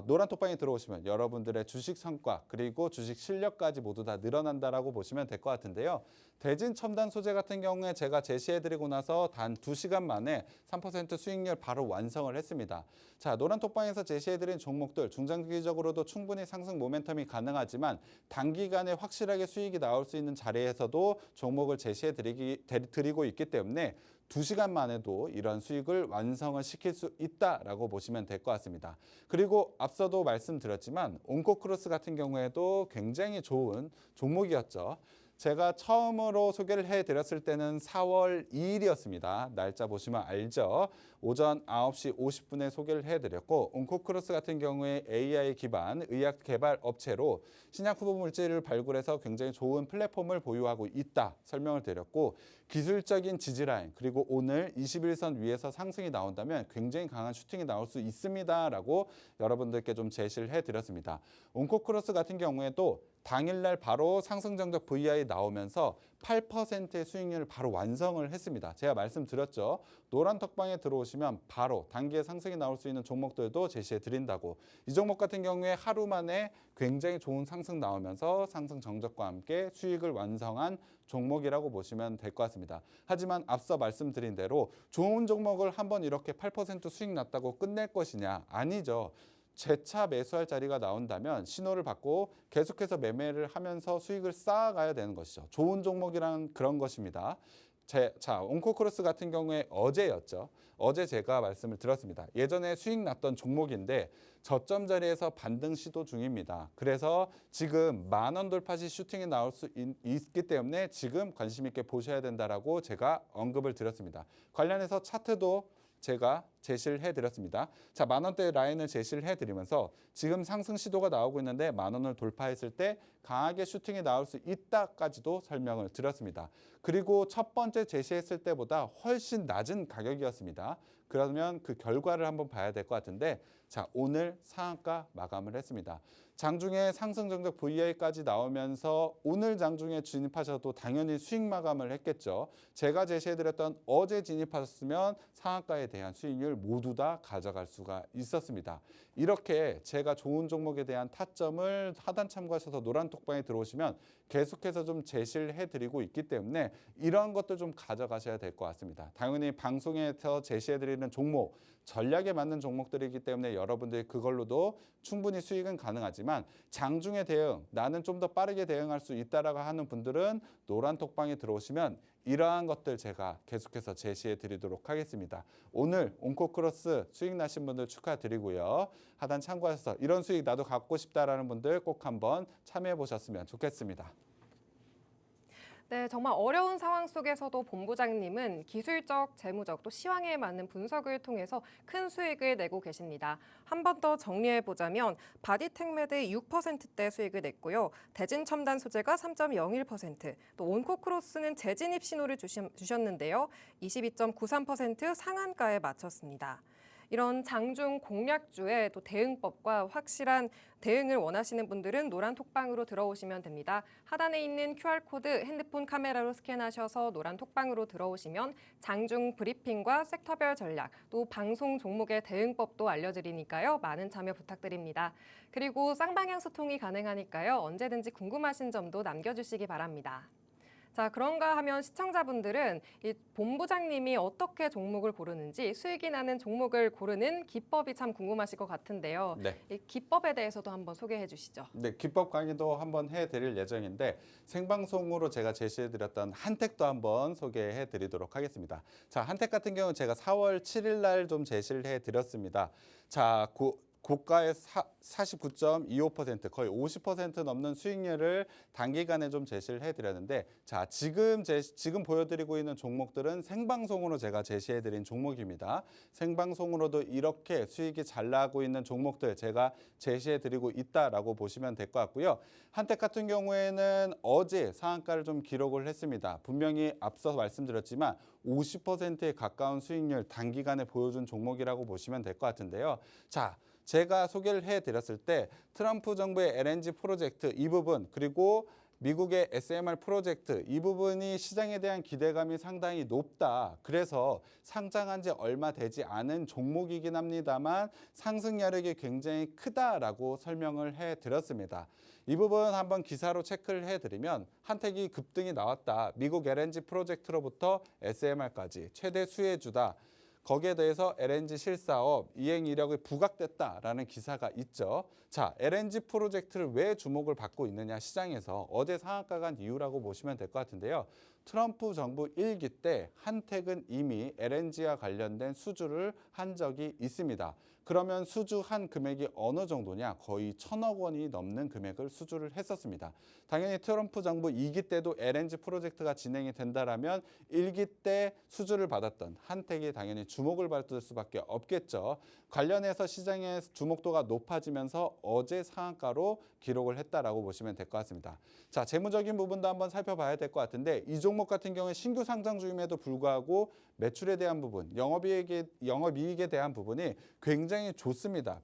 노란톡방에 들어오시면 여러분들의 주식 성과 그리고 주식 실력까지 모두 다 늘어난다라고 보시면 될 것 같은데요. 대진 첨단 소재 같은 경우에 제가 제시해드리고 나서 단 2시간 만에 3% 수익률 바로 완성을 했습니다. 자, 노란톡방에서 제시해드린 종목들 중장기적으로도 충분히 상승 모멘텀이 가능하지만 단기간에 확실하게 수익이 나올 수 있는 자리에서도 종목을 제시해드리고 있기 때문에 2시간 만에도 이런 수익을 완성을 시킬 수 있다라고 보시면 될 것 같습니다. 그리고 앞서도 말씀드렸지만 온코크로스 같은 경우에도 굉장히 좋은 종목이었죠. 제가 처음으로 소개를 해드렸을 때는 4월 2일이었습니다. 날짜 보시면 알죠. 오전 9시 50분에 소개를 해드렸고 온코크로스 같은 경우에 AI 기반 의약 개발 업체로 신약 후보 물질을 발굴해서 굉장히 좋은 플랫폼을 보유하고 있다 설명을 드렸고 기술적인 지지라인 그리고 오늘 21선 위에서 상승이 나온다면 굉장히 강한 슈팅이 나올 수 있습니다라고 여러분들께 좀 제시를 해드렸습니다. 온코크로스 같은 경우에도 당일날 바로 상승 정적 VI 나오면서 8%의 수익률을 바로 완성을 했습니다. 제가 말씀드렸죠. 노란 턱방에 들어오시면 바로 단기에 상승이 나올 수 있는 종목들도 제시해 드린다고. 이 종목 같은 경우에 하루 만에 굉장히 좋은 상승 나오면서 상승 정적과 함께 수익을 완성한 종목이라고 보시면 될 것 같습니다. 하지만 앞서 말씀드린 대로 좋은 종목을 한번 이렇게 8% 수익 났다고 끝낼 것이냐? 아니죠. 재차 매수할 자리가 나온다면 신호를 받고 계속해서 매매를 하면서 수익을 쌓아가야 되는 것이죠. 좋은 종목이란 그런 것입니다. 자, 온코크로스 같은 경우에 어제였죠. 어제 제가 말씀을 드렸습니다. 예전에 수익 났던 종목인데 저점 자리에서 반등 시도 중입니다. 그래서 지금 10,000원 돌파 시 슈팅이 나올 수 있기 때문에 지금 관심 있게 보셔야 된다라고 제가 언급을 드렸습니다. 관련해서 차트도 제가 제시를 해드렸습니다. 자, 10,000원대 라인을 제시를 해드리면서 지금 상승 시도가 나오고 있는데 10,000원을 돌파했을 때 강하게 슈팅이 나올 수 있다까지도 설명을 드렸습니다. 그리고 첫 번째 제시했을 때보다 훨씬 낮은 가격이었습니다. 그러면 그 결과를 한번 봐야 될 것 같은데 자, 오늘 상한가 마감을 했습니다. 장중에 상승 정적 VI까지 나오면서 오늘 장중에 진입하셔도 당연히 수익 마감을 했겠죠. 제가 제시해드렸던 어제 진입하셨으면 상한가에 대한 수익률 모두 다 가져갈 수가 있었습니다. 이렇게 제가 좋은 종목에 대한 타점을 하단 참고하셔서 노란 톡방에 들어오시면 계속해서 좀 제시를 해드리고 있기 때문에 이런 것들 좀 가져가셔야 될 것 같습니다. 당연히 방송에서 제시해드리는 종목, 전략에 맞는 종목들이기 때문에 여러분들이 그걸로도 충분히 수익은 가능하지만 장중에 대응, 나는 좀 더 빠르게 대응할 수 있다라고 하는 분들은 노란 톡방에 들어오시면 이러한 것들 제가 계속해서 제시해 드리도록 하겠습니다. 오늘 온코크로스 수익 나신 분들 축하드리고요. 하단 참고하셔서 이런 수익 나도 갖고 싶다라는 분들 꼭 한번 참여해 보셨으면 좋겠습니다. 네, 정말 어려운 상황 속에서도 본부장님은 기술적, 재무적, 또 시황에 맞는 분석을 통해서 큰 수익을 내고 계십니다. 한 번 더 정리해보자면 바디텍메드 6%대 수익을 냈고요. 대진첨단 소재가 3.01%, 또 온코크로스는 재진입 신호를 주셨는데요. 22.93% 상한가에 맞췄습니다. 이런 장중 공략주의 또 대응법과 확실한 대응을 원하시는 분들은 노란 톡방으로 들어오시면 됩니다. 하단에 있는 QR코드 핸드폰 카메라로 스캔하셔서 노란 톡방으로 들어오시면 장중 브리핑과 섹터별 전략, 또 방송 종목의 대응법도 알려드리니까요. 많은 참여 부탁드립니다. 그리고 쌍방향 소통이 가능하니까요. 언제든지 궁금하신 점도 남겨주시기 바랍니다. 자, 그런가 하면 시청자분들은 이 본부장님이 어떻게 종목을 고르는지 수익이 나는 종목을 고르는 기법이 참 궁금하실 것 같은데요. 네. 이 기법에 대해서도 한번 소개해 주시죠. 네, 기법 강의도 한번 해드릴 예정인데 생방송으로 제가 제시해드렸던 한택도 한번 소개해드리도록 하겠습니다. 자, 한택 같은 경우는 제가 4월 7일 날 좀 제시를 해드렸습니다. 자, 고가의 49.25% 거의 50% 넘는 수익률을 단기간에 좀 제시를 해드렸는데 자 지금 보여드리고 있는 종목들은 생방송으로 제가 제시해드린 종목입니다. 생방송으로도 이렇게 수익이 잘 나고 있는 종목들 제가 제시해드리고 있다라고 보시면 될 것 같고요. 한택 같은 경우에는 어제 상한가를 좀 기록을 했습니다. 분명히 앞서 말씀드렸지만 50%에 가까운 수익률 단기간에 보여준 종목이라고 보시면 될 것 같은데요. 자, 제가 소개를 해드렸을 때 트럼프 정부의 LNG 프로젝트 이 부분 그리고 미국의 SMR 프로젝트 이 부분이 시장에 대한 기대감이 상당히 높다. 그래서 상장한 지 얼마 되지 않은 종목이긴 합니다만 상승 여력이 굉장히 크다라고 설명을 해드렸습니다. 이 부분 한번 기사로 체크를 해드리면 한택이 급등이 나왔다. 미국 LNG 프로젝트로부터 SMR까지 최대 수혜주다. 거기에 대해서 LNG 실사업 이행 이력이 부각됐다라는 기사가 있죠. 자, LNG 프로젝트를 왜 주목을 받고 있느냐 시장에서 어제 상한가 간 이유라고 보시면 될 것 같은데요. 트럼프 정부 1기 때 한택은 이미 LNG와 관련된 수주를 한 적이 있습니다. 그러면 수주한 금액이 어느 정도냐? 거의 1,000억 원이 넘는 금액을 수주를 했었습니다. 당연히 트럼프 정부 2기 때도 LNG 프로젝트가 진행이 된다라면 1기 때 수주를 받았던 한택이 당연히 주목을 받을 수밖에 없겠죠. 관련해서 시장의 주목도가 높아지면서 어제 상한가로 기록을 했다라고 보시면 될 것 같습니다. 자, 재무적인 부분도 한번 살펴봐야 될 것 같은데 이 종목 같은 경우에 신규 상장 중임에도 불구하고 매출에 대한 부분, 영업이익에 대한 부분이 굉장히 좋습니다.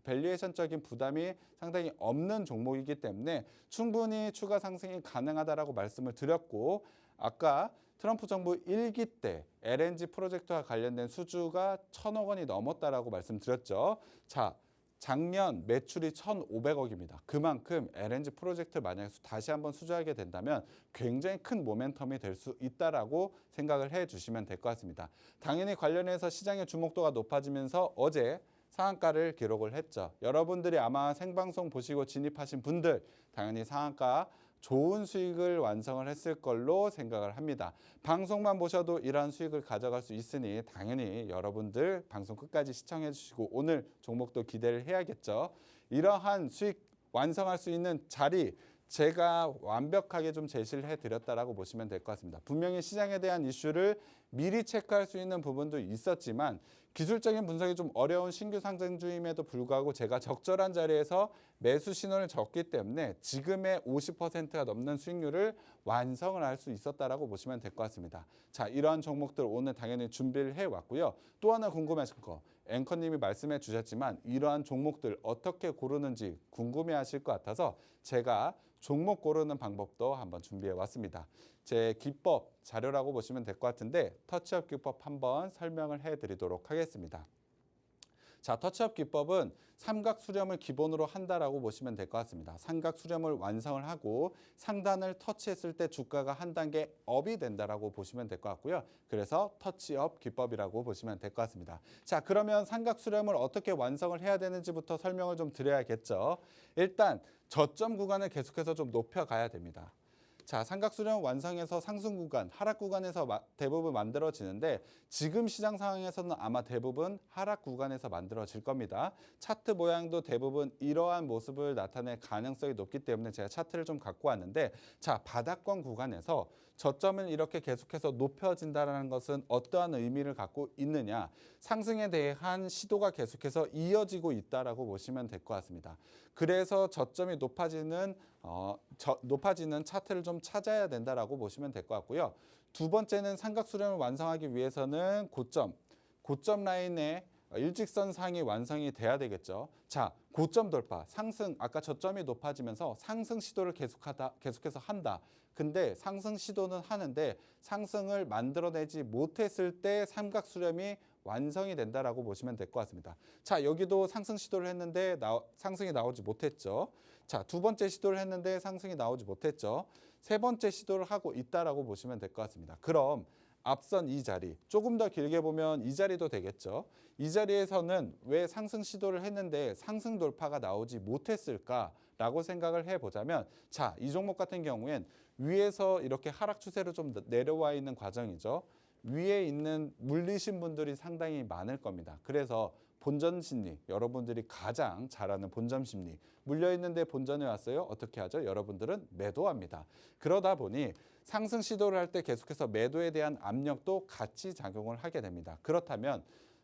밸류에이션적인 부담이 상당히 없는 종목이기 때문에 충분히 추가 상승이 가능하다라고 말씀을 드렸고 아까 트럼프 정부 1기 때 LNG 프로젝트와 관련된 수주가 1,000억 원이 넘었다라고 말씀드렸죠. 자, 작년 매출이 1,500억입니다. 그만큼 LNG 프로젝트 만약에 다시 한번 수주하게 된다면 굉장히 큰 모멘텀이 될 수 있다라고 생각을 해주시면 될 것 같습니다. 당연히 관련해서 시장의 주목도가 높아지면서 어제 상한가를 기록을 했죠. 여러분들이 아마 생방송 보시고 진입하신 분들 당연히 상한가 좋은 수익을 완성을 했을 걸로 생각을 합니다. 방송만 보셔도 이러한 수익을 가져갈 수 있으니 당연히 여러분들 방송 끝까지 시청해 주시고 오늘 종목도 기대를 해야겠죠. 이러한 수익 완성할 수 있는 자리 제가 완벽하게 좀 제시를 해드렸다라고 보시면 될 것 같습니다. 분명히 시장에 대한 이슈를 미리 체크할 수 있는 부분도 있었지만 기술적인 분석이 좀 어려운 신규 상장주임에도 불구하고 제가 적절한 자리에서 매수 신호를 줬기 때문에 지금의 50%가 넘는 수익률을 완성을 할 수 있었다라고 보시면 될 것 같습니다. 자, 이러한 종목들 오늘 당연히 준비를 해왔고요. 또 하나 궁금하신 거 앵커님이 말씀해 주셨지만 이러한 종목들 어떻게 고르는지 궁금해하실 것 같아서 제가 종목 고르는 방법도 한번 준비해 왔습니다. 제 기법 자료라고 보시면 될 것 같은데 터치업 기법 한번 설명을 해드리도록 하겠습니다. 자, 터치업 기법은 삼각 수렴을 기본으로 한다라고 보시면 될 것 같습니다. 삼각 수렴을 완성을 하고 상단을 터치했을 때 주가가 한 단계 업이 된다라고 보시면 될 것 같고요. 그래서 터치업 기법이라고 보시면 될 것 같습니다. 자, 그러면 삼각 수렴을 어떻게 완성을 해야 되는지부터 설명을 좀 드려야겠죠. 일단 저점 구간을 계속해서 좀 높여가야 됩니다. 자, 삼각수렴 완성해서 상승 구간, 하락 구간에서 대부분 만들어지는데 지금 시장 상황에서는 아마 대부분 하락 구간에서 만들어질 겁니다. 차트 모양도 대부분 이러한 모습을 나타낼 가능성이 높기 때문에 제가 차트를 좀 갖고 왔는데 자, 바닥권 구간에서 저점을 이렇게 계속해서 높여진다는 것은 어떠한 의미를 갖고 있느냐. 상승에 대한 시도가 계속해서 이어지고 있다라고 보시면 될 것 같습니다. 그래서 저점이 높아지는 차트를 좀 찾아야 된다라고 보시면 될 것 같고요. 두 번째는 삼각수렴을 완성하기 위해서는 고점 라인에 일직선 상이 완성이 돼야 되겠죠. 자, 고점 돌파, 상승, 아까 저점이 높아지면서 상승 시도를 계속해서 한다. 근데 상승 시도는 하는데 상승을 만들어내지 못했을 때 삼각수렴이 완성이 된다라고 보시면 될 것 같습니다. 자, 여기도 상승 시도를 했는데 상승이 나오지 못했죠. 자, 두 번째 시도를 했는데 상승이 나오지 못했죠. 세 번째 시도를 하고 있다라고 보시면 될 것 같습니다. 그럼 앞선 이 자리, 조금 더 길게 보면 이 자리도 되겠죠. 이 자리에서는 왜 상승 시도를 했는데 상승 돌파가 나오지 못했을까라고 생각을 해보자면 자, 이 종목 같은 경우엔 위에서 이렇게 하락 추세로 좀 내려와 있는 과정이죠. 위에 있는 물리신 분들이 상당히 많을 겁니다. 그래서 본전 심리, 여러분들이 가장 잘 아는 본전 심리. 물려있는데 본전에 왔어요. 어떻게 하죠? 여러분들은 매도합니다. 그러다 보니 상승 시도를 할 때 계속해서 매도에 대한 압력도 같이 작용을 하게 됩니다. 그렇다면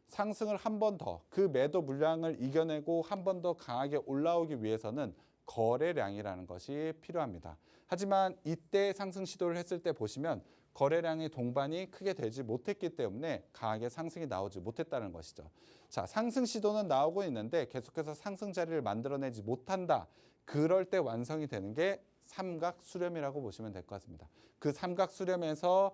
상승을 한 번 더, 그 매도 물량을 이겨내고 한 번 더 강하게 올라오기 위해서는 거래량이라는 것이 필요합니다. 하지만 이때 상승 시도를 했을 때 보시면 거래량의 동반이 크게 되지 못했기 때문에 강하게 상승이 나오지 못했다는 것이죠. 자, 상승 시도는 나오고 있는데 계속해서 상승 자리를 만들어내지 못한다. 그럴 때 완성이 되는 게 삼각 수렴이라고 보시면 될 것 같습니다. 그 삼각 수렴에서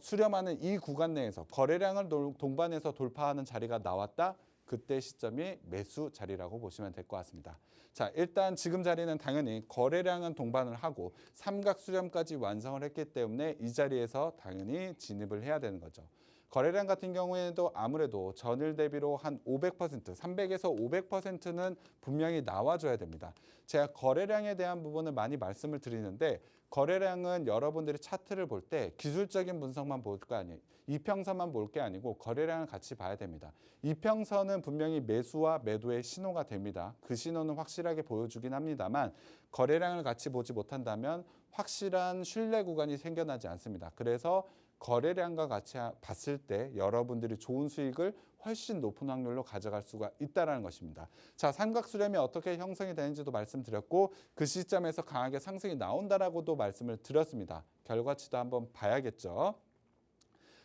수렴하는 이 구간 내에서 거래량을 동반해서 돌파하는 자리가 나왔다. 그때 시점이 매수 자리라고 보시면 될 것 같습니다. 자, 일단 지금 자리는 당연히 거래량은 동반을 하고 삼각 수렴까지 완성을 했기 때문에 이 자리에서 당연히 진입을 해야 되는 거죠. 거래량 같은 경우에도 아무래도 전일 대비로 한 500%, 300에서 500%는 분명히 나와줘야 됩니다. 제가 거래량에 대한 부분을 많이 말씀을 드리는데 거래량은 여러분들이 차트를 볼 때 기술적인 분석만 볼 거 아니에요. 이평선만 볼 게 아니고 거래량을 같이 봐야 됩니다. 이평선은 분명히 매수와 매도의 신호가 됩니다. 그 신호는 확실하게 보여주긴 합니다만 거래량을 같이 보지 못한다면 확실한 신뢰 구간이 생겨나지 않습니다. 그래서 거래량과 같이 봤을 때 여러분들이 좋은 수익을 훨씬 높은 확률로 가져갈 수가 있다는 것입니다. 자, 삼각 수렴이 어떻게 형성이 되는지도 말씀드렸고 그 시점에서 강하게 상승이 나온다라고도 말씀을 드렸습니다. 결과치도 한번 봐야겠죠.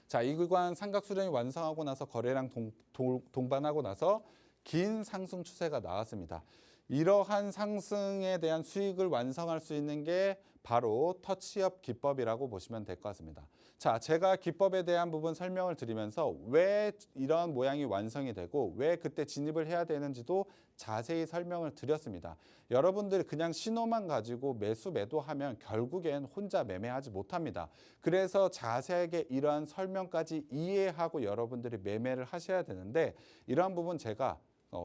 자, 이 구간 삼각 수렴이 완성하고 나서 거래량 동반하고 나서 긴 상승 추세가 나왔습니다. 이러한 상승에 대한 수익을 완성할 수 있는 게 바로 터치업 기법이라고 보시면 될 것 같습니다. 자, 제가 기법에 대한 부분 설명을 드리면서 왜 이런 모양이 완성이 되고 왜 그때 진입을 해야 되는지도 자세히 설명을 드렸습니다. 여러분들이 그냥 신호만 가지고 매수 매도하면 결국엔 혼자 매매하지 못합니다. 그래서 자세하게 이러한 설명까지 이해하고 여러분들이 매매를 하셔야 되는데 이러한 부분 제가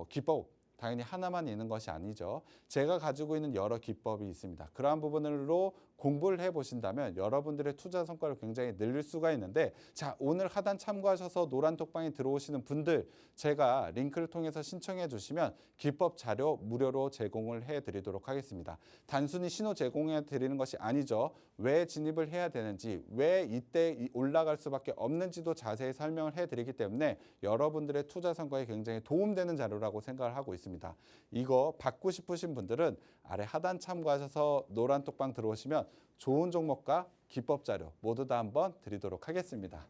기법 당연히 하나만 있는 것이 아니죠. 제가 가지고 있는 여러 기법이 있습니다. 그러한 부분으로 공부를 해보신다면 여러분들의 투자 성과를 굉장히 늘릴 수가 있는데 자, 오늘 하단 참고하셔서 노란톡방에 들어오시는 분들 제가 링크를 통해서 신청해 주시면 기법 자료 무료로 제공을 해드리도록 하겠습니다. 단순히 신호 제공해 드리는 것이 아니죠. 왜 진입을 해야 되는지 왜 이때 올라갈 수밖에 없는지도 자세히 설명을 해드리기 때문에 여러분들의 투자 성과에 굉장히 도움되는 자료라고 생각을 하고 있습니다. 이거 받고 싶으신 분들은 아래 하단 참고하셔서 노란톡방 들어오시면 좋은 종목과 기법 자료 모두 다 한번 드리도록 하겠습니다.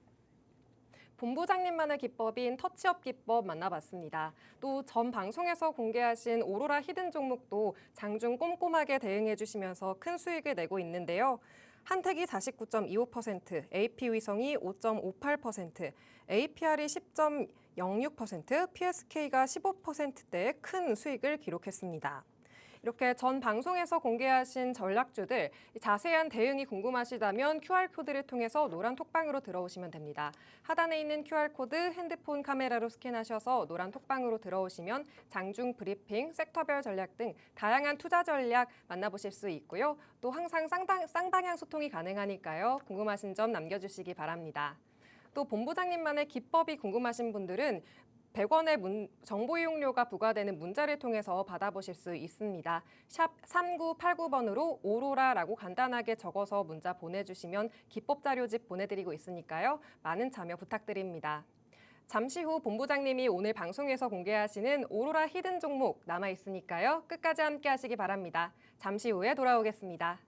본부장님만의 기법인 터치업 기법 만나봤습니다. 또 전 방송에서 공개하신 오로라 히든 종목도 장중 꼼꼼하게 대응해 주시면서 큰 수익을 내고 있는데요. 한택이 49.25%, AP위성이 5.58%, APR이 10.06%, PSK가 15%대의 큰 수익을 기록했습니다. 이렇게 전 방송에서 공개하신 전략주들 자세한 대응이 궁금하시다면 QR코드를 통해서 노란 톡방으로 들어오시면 됩니다. 하단에 있는 QR코드 핸드폰 카메라로 스캔하셔서 노란 톡방으로 들어오시면 장중 브리핑, 섹터별 전략 등 다양한 투자 전략 만나보실 수 있고요. 또 항상 쌍방향 소통이 가능하니까요. 궁금하신 점 남겨주시기 바랍니다. 또 본부장님만의 기법이 궁금하신 분들은 100원의 정보 이용료가 부과되는 문자를 통해서 받아보실 수 있습니다. 샵 3989번으로 오로라라고 간단하게 적어서 문자 보내주시면 기법 자료집 보내드리고 있으니까요. 많은 참여 부탁드립니다. 잠시 후 본부장님이 오늘 방송에서 공개하시는 오로라 히든 종목 남아있으니까요. 끝까지 함께 하시기 바랍니다. 잠시 후에 돌아오겠습니다.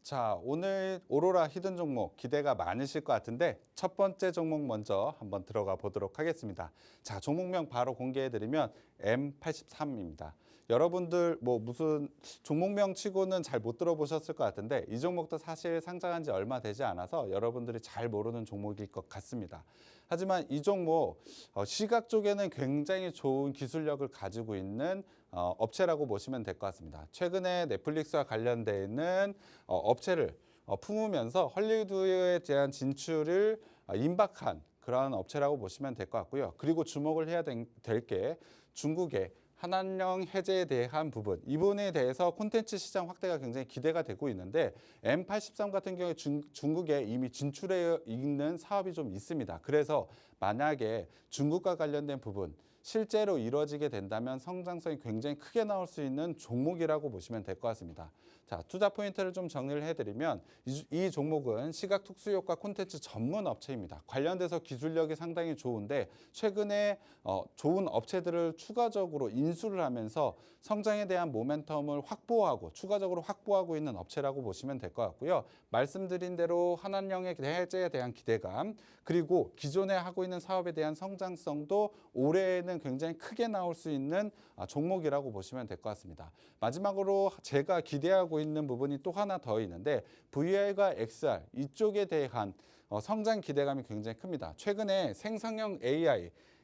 자, 오늘 오로라 히든 종목 기대가 많으실 것 같은데 첫 번째 종목 먼저 한번 들어가 보도록 하겠습니다. 자, 종목명 바로 공개해드리면 M83입니다. 여러분들 뭐 무슨 종목명 치고는 잘 못 들어보셨을 것 같은데 이 종목도 사실 상장한 지 얼마 되지 않아서 여러분들이 잘 모르는 종목일 것 같습니다. 하지만 이 종목 시각 쪽에는 굉장히 좋은 기술력을 가지고 있는 업체라고 보시면 될 것 같습니다. 최근에 넷플릭스와 관련되어 있는 업체를 품으면서 헐리우드에 대한 진출을 임박한 그러한 업체라고 보시면 될 것 같고요. 그리고 주목을 해야 될 게 중국의 한한령 해제에 대한 부분, 이 부분에 대해서 콘텐츠 시장 확대가 굉장히 기대가 되고 있는데 M83 같은 경우에 중국에 이미 진출해 있는 사업이 좀 있습니다. 그래서 만약에 중국과 관련된 부분 실제로 이루어지게 된다면 성장성이 굉장히 크게 나올 수 있는 종목이라고 보시면 될 것 같습니다. 자, 투자 포인트를 좀 정리를 해드리면 이 종목은 시각 특수효과 콘텐츠 전문 업체입니다. 관련돼서 기술력이 상당히 좋은데 최근에 좋은 업체들을 추가적으로 인수를 하면서 성장에 대한 모멘텀을 확보하고 추가적으로 확보하고 있는 업체라고 보시면 될 것 같고요. 말씀드린 대로 한한령의 해제에 대한 기대감 그리고 기존에 하고 있는 사업에 대한 성장성도 올해에는 굉장히 크게 나올 수 있는 종목이라고 보시면 될 것 같습니다. 마지막으로 제가 기대하고 있는 부분이 또 하나 더 있는데 VR과 XR 이쪽에 대한 성장 기대감이 굉장히 큽니다. 최근에 생성형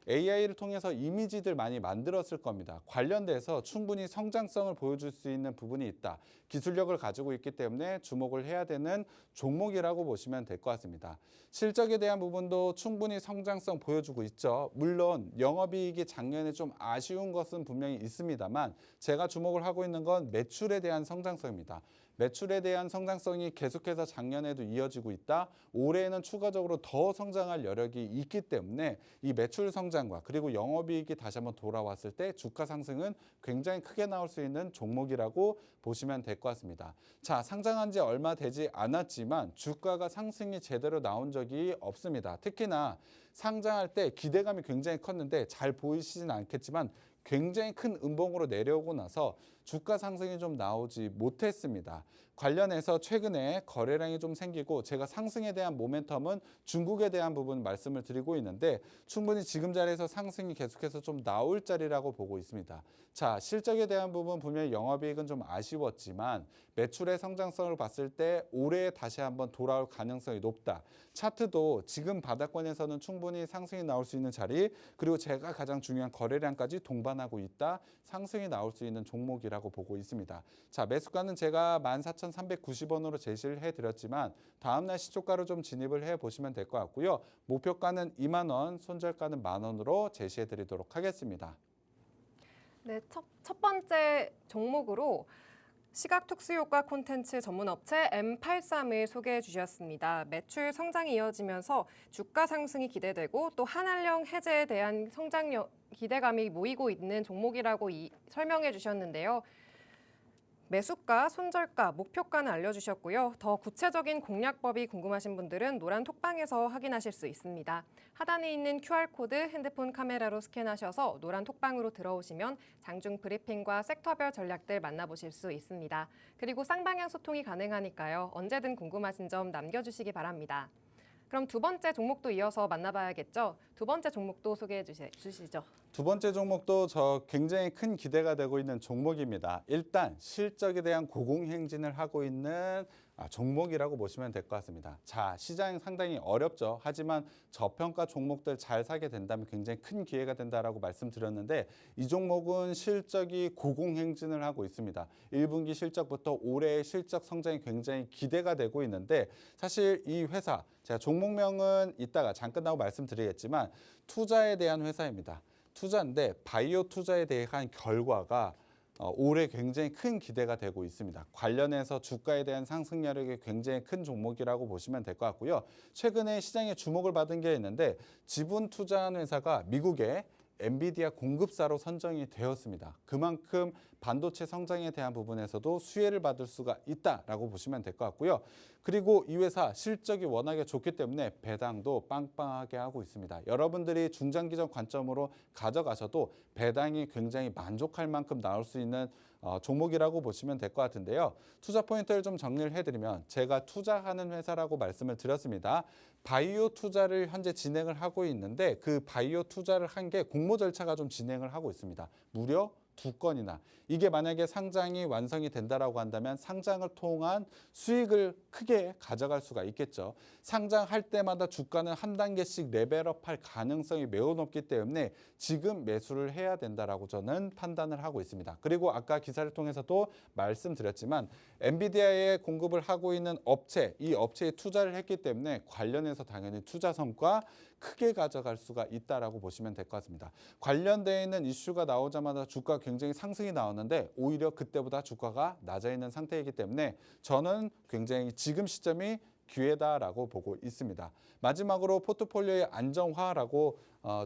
AI를 통해서 이미지들 많이 만들었을 겁니다. 관련돼서 충분히 성장성을 보여줄 수 있는 부분이 있다. 기술력을 가지고 있기 때문에 주목을 해야 되는 종목이라고 보시면 될 것 같습니다. 실적에 대한 부분도 충분히 성장성 보여주고 있죠. 물론 영업이익이 작년에 좀 아쉬운 것은 분명히 있습니다만 제가 주목을 하고 있는 건 매출에 대한 성장성입니다. 매출에 대한 성장성이 계속해서 작년에도 이어지고 있다. 올해에는 추가적으로 더 성장할 여력이 있기 때문에 이 매출 성장과 그리고 영업이익이 다시 한번 돌아왔을 때 주가 상승은 굉장히 크게 나올 수 있는 종목이라고 보시면 될 것 같습니다. 자, 상장한 지 얼마 되지 않았지만 주가가 상승이 제대로 나온 적이 없습니다. 특히나 상장할 때 기대감이 굉장히 컸는데 잘 보이시진 않겠지만 굉장히 큰 음봉으로 내려오고 나서 주가 상승이 좀 나오지 못했습니다. 관련해서 최근에 거래량이 좀 생기고 제가 상승에 대한 모멘텀은 중국에 대한 부분 말씀을 드리고 있는데 충분히 지금 자리에서 상승이 계속해서 좀 나올 자리라고 보고 있습니다. 자, 실적에 대한 부분 분명히 영업이익은 좀 아쉬웠지만 매출의 성장성을 봤을 때 올해 다시 한번 돌아올 가능성이 높다. 차트도 지금 바닥권에서는 충분히 상승이 나올 수 있는 자리 그리고 제가 가장 중요한 거래량까지 동반하고 있다. 상승이 나올 수 있는 종목이라고 보고 있습니다. 자, 매수가는 제가 14,390원으로 제시를 해드렸지만 다음날 시초가로 좀 진입을 해보시면 될 것 같고요. 목표가는 2만 원, 손절가는 10,000원으로 제시해드리도록 하겠습니다. 네, 첫 번째 종목으로 시각 특수효과 콘텐츠 전문 업체 M83을 소개해 주셨습니다. 매출 성장이 이어지면서 주가 상승이 기대되고 또 한한령 해제에 대한 기대감이 모이고 있는 종목이라고 설명해 주셨는데요. 매수가, 손절가, 목표가는 알려주셨고요. 더 구체적인 공략법이 궁금하신 분들은 노란 톡방에서 확인하실 수 있습니다. 하단에 있는 QR코드 핸드폰 카메라로 스캔하셔서 노란 톡방으로 들어오시면 장중 브리핑과 섹터별 전략들 만나보실 수 있습니다. 그리고 쌍방향 소통이 가능하니까요. 언제든 궁금하신 점 남겨주시기 바랍니다. 그럼 두 번째 종목도 이어서 만나봐야겠죠? 두 번째 종목도 소개해 주시죠. 두 번째 종목도 저 굉장히 큰 기대가 되고 있는 종목입니다. 일단 실적에 대한 고공행진을 하고 있는 종목이라고 보시면 될 것 같습니다. 자, 시장이 상당히 어렵죠. 하지만 저평가 종목들 잘 사게 된다면 굉장히 큰 기회가 된다라고 말씀드렸는데 이 종목은 실적이 고공행진을 하고 있습니다. 1분기 실적부터 올해의 실적 성장이 굉장히 기대가 되고 있는데 사실 이 회사 제가 종목명은 이따가 잠깐 나고 말씀드리겠지만 투자에 대한 회사입니다. 투자인데 바이오 투자에 대한 결과가 올해 굉장히 큰 기대가 되고 있습니다. 관련해서 주가에 대한 상승 여력이 굉장히 큰 종목이라고 보시면 될 것 같고요. 최근에 시장에 주목을 받은 게 있는데 지분 투자한 회사가 미국의 엔비디아 공급사로 선정이 되었습니다. 그만큼 반도체 성장에 대한 부분에서도 수혜를 받을 수가 있다라고 보시면 될 것 같고요. 그리고 이 회사 실적이 워낙에 좋기 때문에 배당도 빵빵하게 하고 있습니다. 여러분들이 중장기적 관점으로 가져가셔도 배당이 굉장히 만족할 만큼 나올 수 있는 종목이라고 보시면 될 것 같은데요. 투자 포인트를 좀 정리를 해드리면 제가 투자하는 회사라고 말씀을 드렸습니다. 바이오 투자를 현재 진행을 하고 있는데 그 바이오 투자를 한 게 공모 절차가 좀 진행을 하고 있습니다. 무려 두 건이나 이게 만약에 상장이 완성이 된다라고 한다면 상장을 통한 수익을 크게 가져갈 수가 있겠죠. 상장할 때마다 주가는 한 단계씩 레벨업할 가능성이 매우 높기 때문에 지금 매수를 해야 된다라고 저는 판단을 하고 있습니다. 그리고 아까 기사를 통해서도 말씀드렸지만 엔비디아에 공급을 하고 있는 업체, 이 업체에 투자를 했기 때문에 관련해서 당연히 투자 성과 크게 가져갈 수가 있다라고 보시면 될 것 같습니다. 관련되어 있는 이슈가 나오자마자 주가 굉장히 상승이 나오는데 오히려 그때보다 주가가 낮아 있는 상태이기 때문에 저는 굉장히 지금 시점이 기회다라고 보고 있습니다. 마지막으로 포트폴리오의 안정화라고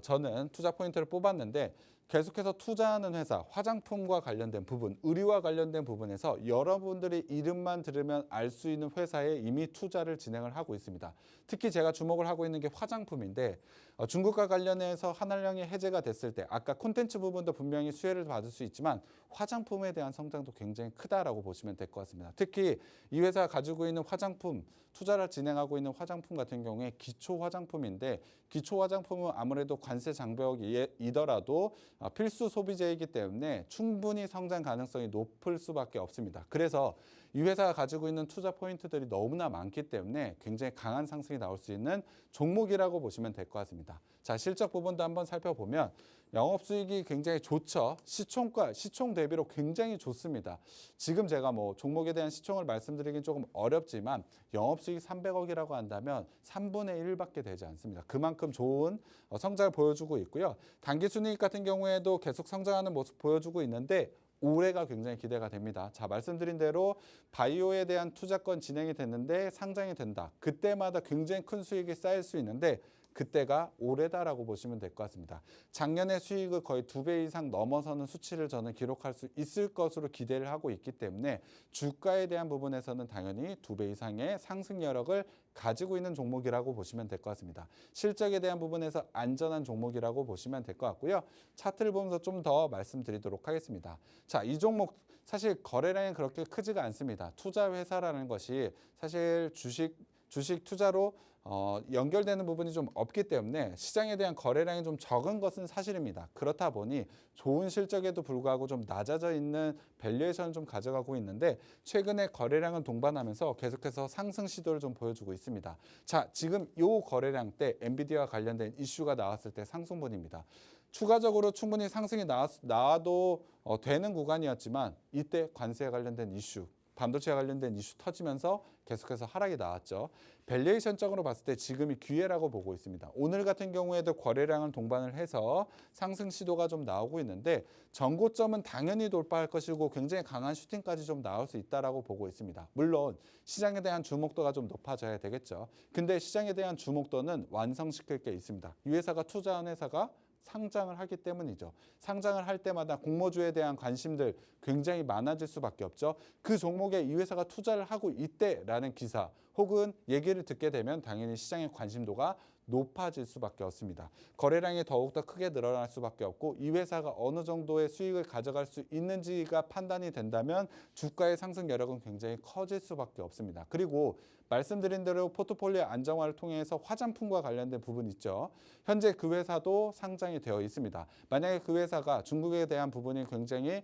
저는 투자 포인트를 뽑았는데 계속해서 투자하는 회사, 화장품과 관련된 부분, 의류와 관련된 부분에서 여러분들이 이름만 들으면 알 수 있는 회사에 이미 투자를 진행을 하고 있습니다. 특히 제가 주목을 하고 있는 게 화장품인데 중국과 관련해서 한한령이 해제가 됐을 때 아까 콘텐츠 부분도 분명히 수혜를 받을 수 있지만 화장품에 대한 성장도 굉장히 크다라고 보시면 될 것 같습니다. 특히 이 회사가 가지고 있는 화장품, 투자를 진행하고 있는 화장품 같은 경우에 기초 화장품인데 기초 화장품은 아무래도 관세 장벽이더라도 필수 소비재이기 때문에 충분히 성장 가능성이 높을 수밖에 없습니다. 그래서 이 회사가 가지고 있는 투자 포인트들이 너무나 많기 때문에 굉장히 강한 상승이 나올 수 있는 종목이라고 보시면 될 것 같습니다. 자, 실적 부분도 한번 살펴보면 영업수익이 굉장히 좋죠. 시총 대비로 굉장히 좋습니다. 지금 제가 뭐 종목에 대한 시총을 말씀드리긴 조금 어렵지만 영업수익이 300억이라고 한다면 3분의 1밖에 되지 않습니다. 그만큼 좋은 성장을 보여주고 있고요. 당기순이익 같은 경우에도 계속 성장하는 모습 보여주고 있는데 올해가 굉장히 기대가 됩니다. 자, 말씀드린 대로 바이오에 대한 투자권 진행이 됐는데 상장이 된다. 그때마다 굉장히 큰 수익이 쌓일 수 있는데 그때가 올해다라고 보시면 될 것 같습니다. 작년의 수익을 거의 2배 이상 넘어서는 수치를 저는 기록할 수 있을 것으로 기대를 하고 있기 때문에 주가에 대한 부분에서는 당연히 2배 이상의 상승 여력을 가지고 있는 종목이라고 보시면 될 것 같습니다. 실적에 대한 부분에서 안전한 종목이라고 보시면 될 것 같고요. 차트를 보면서 좀 더 말씀드리도록 하겠습니다. 자, 이 종목 사실 거래량이 그렇게 크지가 않습니다. 투자 회사라는 것이 사실 주식 투자로 연결되는 부분이 좀 없기 때문에 시장에 대한 거래량이 좀 적은 것은 사실입니다. 그렇다 보니 좋은 실적에도 불구하고 좀 낮아져 있는 밸류에이션을 좀 가져가고 있는데 최근에 거래량은 동반하면서 계속해서 상승 시도를 좀 보여주고 있습니다. 자, 지금 이 거래량 때 엔비디아와 관련된 이슈가 나왔을 때 상승분입니다. 추가적으로 충분히 상승이 나와도 되는 구간이었지만 이때 관세에 관련된 이슈, 반도체와 관련된 이슈 터지면서 계속해서 하락이 나왔죠. 밸류에이션적으로 봤을 때 지금이 기회라고 보고 있습니다. 오늘 같은 경우에도 거래량을 동반을 해서 상승 시도가 좀 나오고 있는데 전고점은 당연히 돌파할 것이고 굉장히 강한 슈팅까지 좀 나올 수 있다라고 보고 있습니다. 물론 시장에 대한 주목도가 좀 높아져야 되겠죠. 근데 시장에 대한 주목도는 완성시킬 게 있습니다. 이 회사가 투자한 회사가 상장을 하기 때문이죠. 상장을 할 때마다 공모주에 대한 관심들 굉장히 많아질 수밖에 없죠. 그 종목에 이 회사가 투자를 하고 있대라는 기사 혹은 얘기를 듣게 되면 당연히 시장의 관심도가 높아질 수밖에 없습니다. 거래량이 더욱더 크게 늘어날 수밖에 없고 이 회사가 어느 정도의 수익을 가져갈 수 있는지가 판단이 된다면 주가의 상승 여력은 굉장히 커질 수밖에 없습니다. 그리고 말씀드린 대로 포트폴리오 안정화를 통해서 화장품과 관련된 부분 있죠. 현재 그 회사도 상장이 되어 있습니다. 만약에 그 회사가 중국에 대한 부분이 굉장히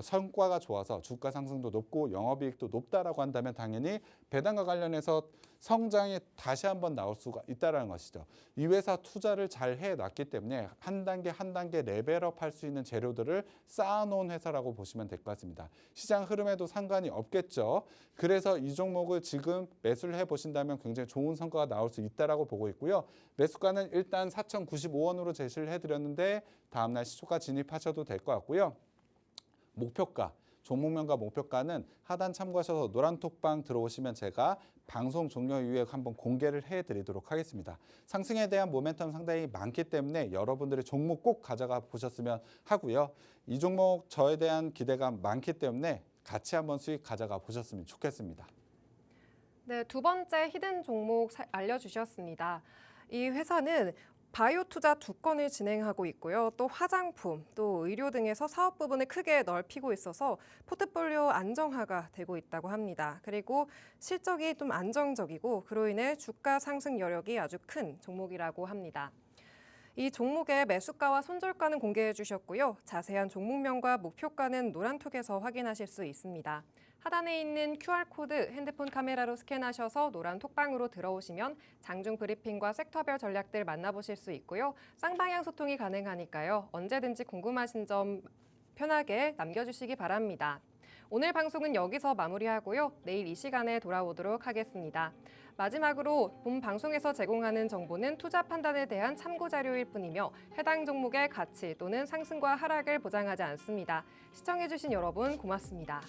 성과가 좋아서 주가 상승도 높고 영업이익도 높다라고 한다면 당연히 배당과 관련해서 성장이 다시 한번 나올 수가 있다는 것이죠. 이 회사 투자를 잘 해놨기 때문에 한 단계 한 단계 레벨업 할 수 있는 재료들을 쌓아놓은 회사라고 보시면 될 것 같습니다. 시장 흐름에도 상관이 없겠죠. 그래서 이 종목을 지금 매수를 해보신다면 굉장히 좋은 성과가 나올 수 있다라고 보고 있고요. 매수가는 일단 4,095원으로 제시를 해드렸는데 다음날 시초가 진입하셔도 될 것 같고요. 목표가, 종목명과 목표가는 하단 참고하셔서 노란톡방 들어오시면 제가 방송 종료 이후에 한번 공개를 해드리도록 하겠습니다. 상승에 대한 모멘텀 상당히 많기 때문에 여러분들이 종목 꼭 가져가 보셨으면 하고요. 이 종목 저에 대한 기대가 많기 때문에 같이 한번 수익 가져가 보셨으면 좋겠습니다. 네, 두 번째 히든 종목 알려주셨습니다. 이 회사는 바이오 투자 2건을 진행하고 있고요. 또 화장품, 또 의료 등에서 사업 부분을 크게 넓히고 있어서 포트폴리오 안정화가 되고 있다고 합니다. 그리고 실적이 좀 안정적이고 그로 인해 주가 상승 여력이 아주 큰 종목이라고 합니다. 이 종목의 매수가와 손절가는 공개해 주셨고요. 자세한 종목명과 목표가는 노란톡에서 확인하실 수 있습니다. 하단에 있는 QR코드 핸드폰 카메라로 스캔하셔서 노란 톡방으로 들어오시면 장중 브리핑과 섹터별 전략들 만나보실 수 있고요. 쌍방향 소통이 가능하니까요. 언제든지 궁금하신 점 편하게 남겨주시기 바랍니다. 오늘 방송은 여기서 마무리하고요. 내일 이 시간에 돌아오도록 하겠습니다. 마지막으로 본 방송에서 제공하는 정보는 투자 판단에 대한 참고 자료일 뿐이며 해당 종목의 가치 또는 상승과 하락을 보장하지 않습니다. 시청해주신 여러분 고맙습니다.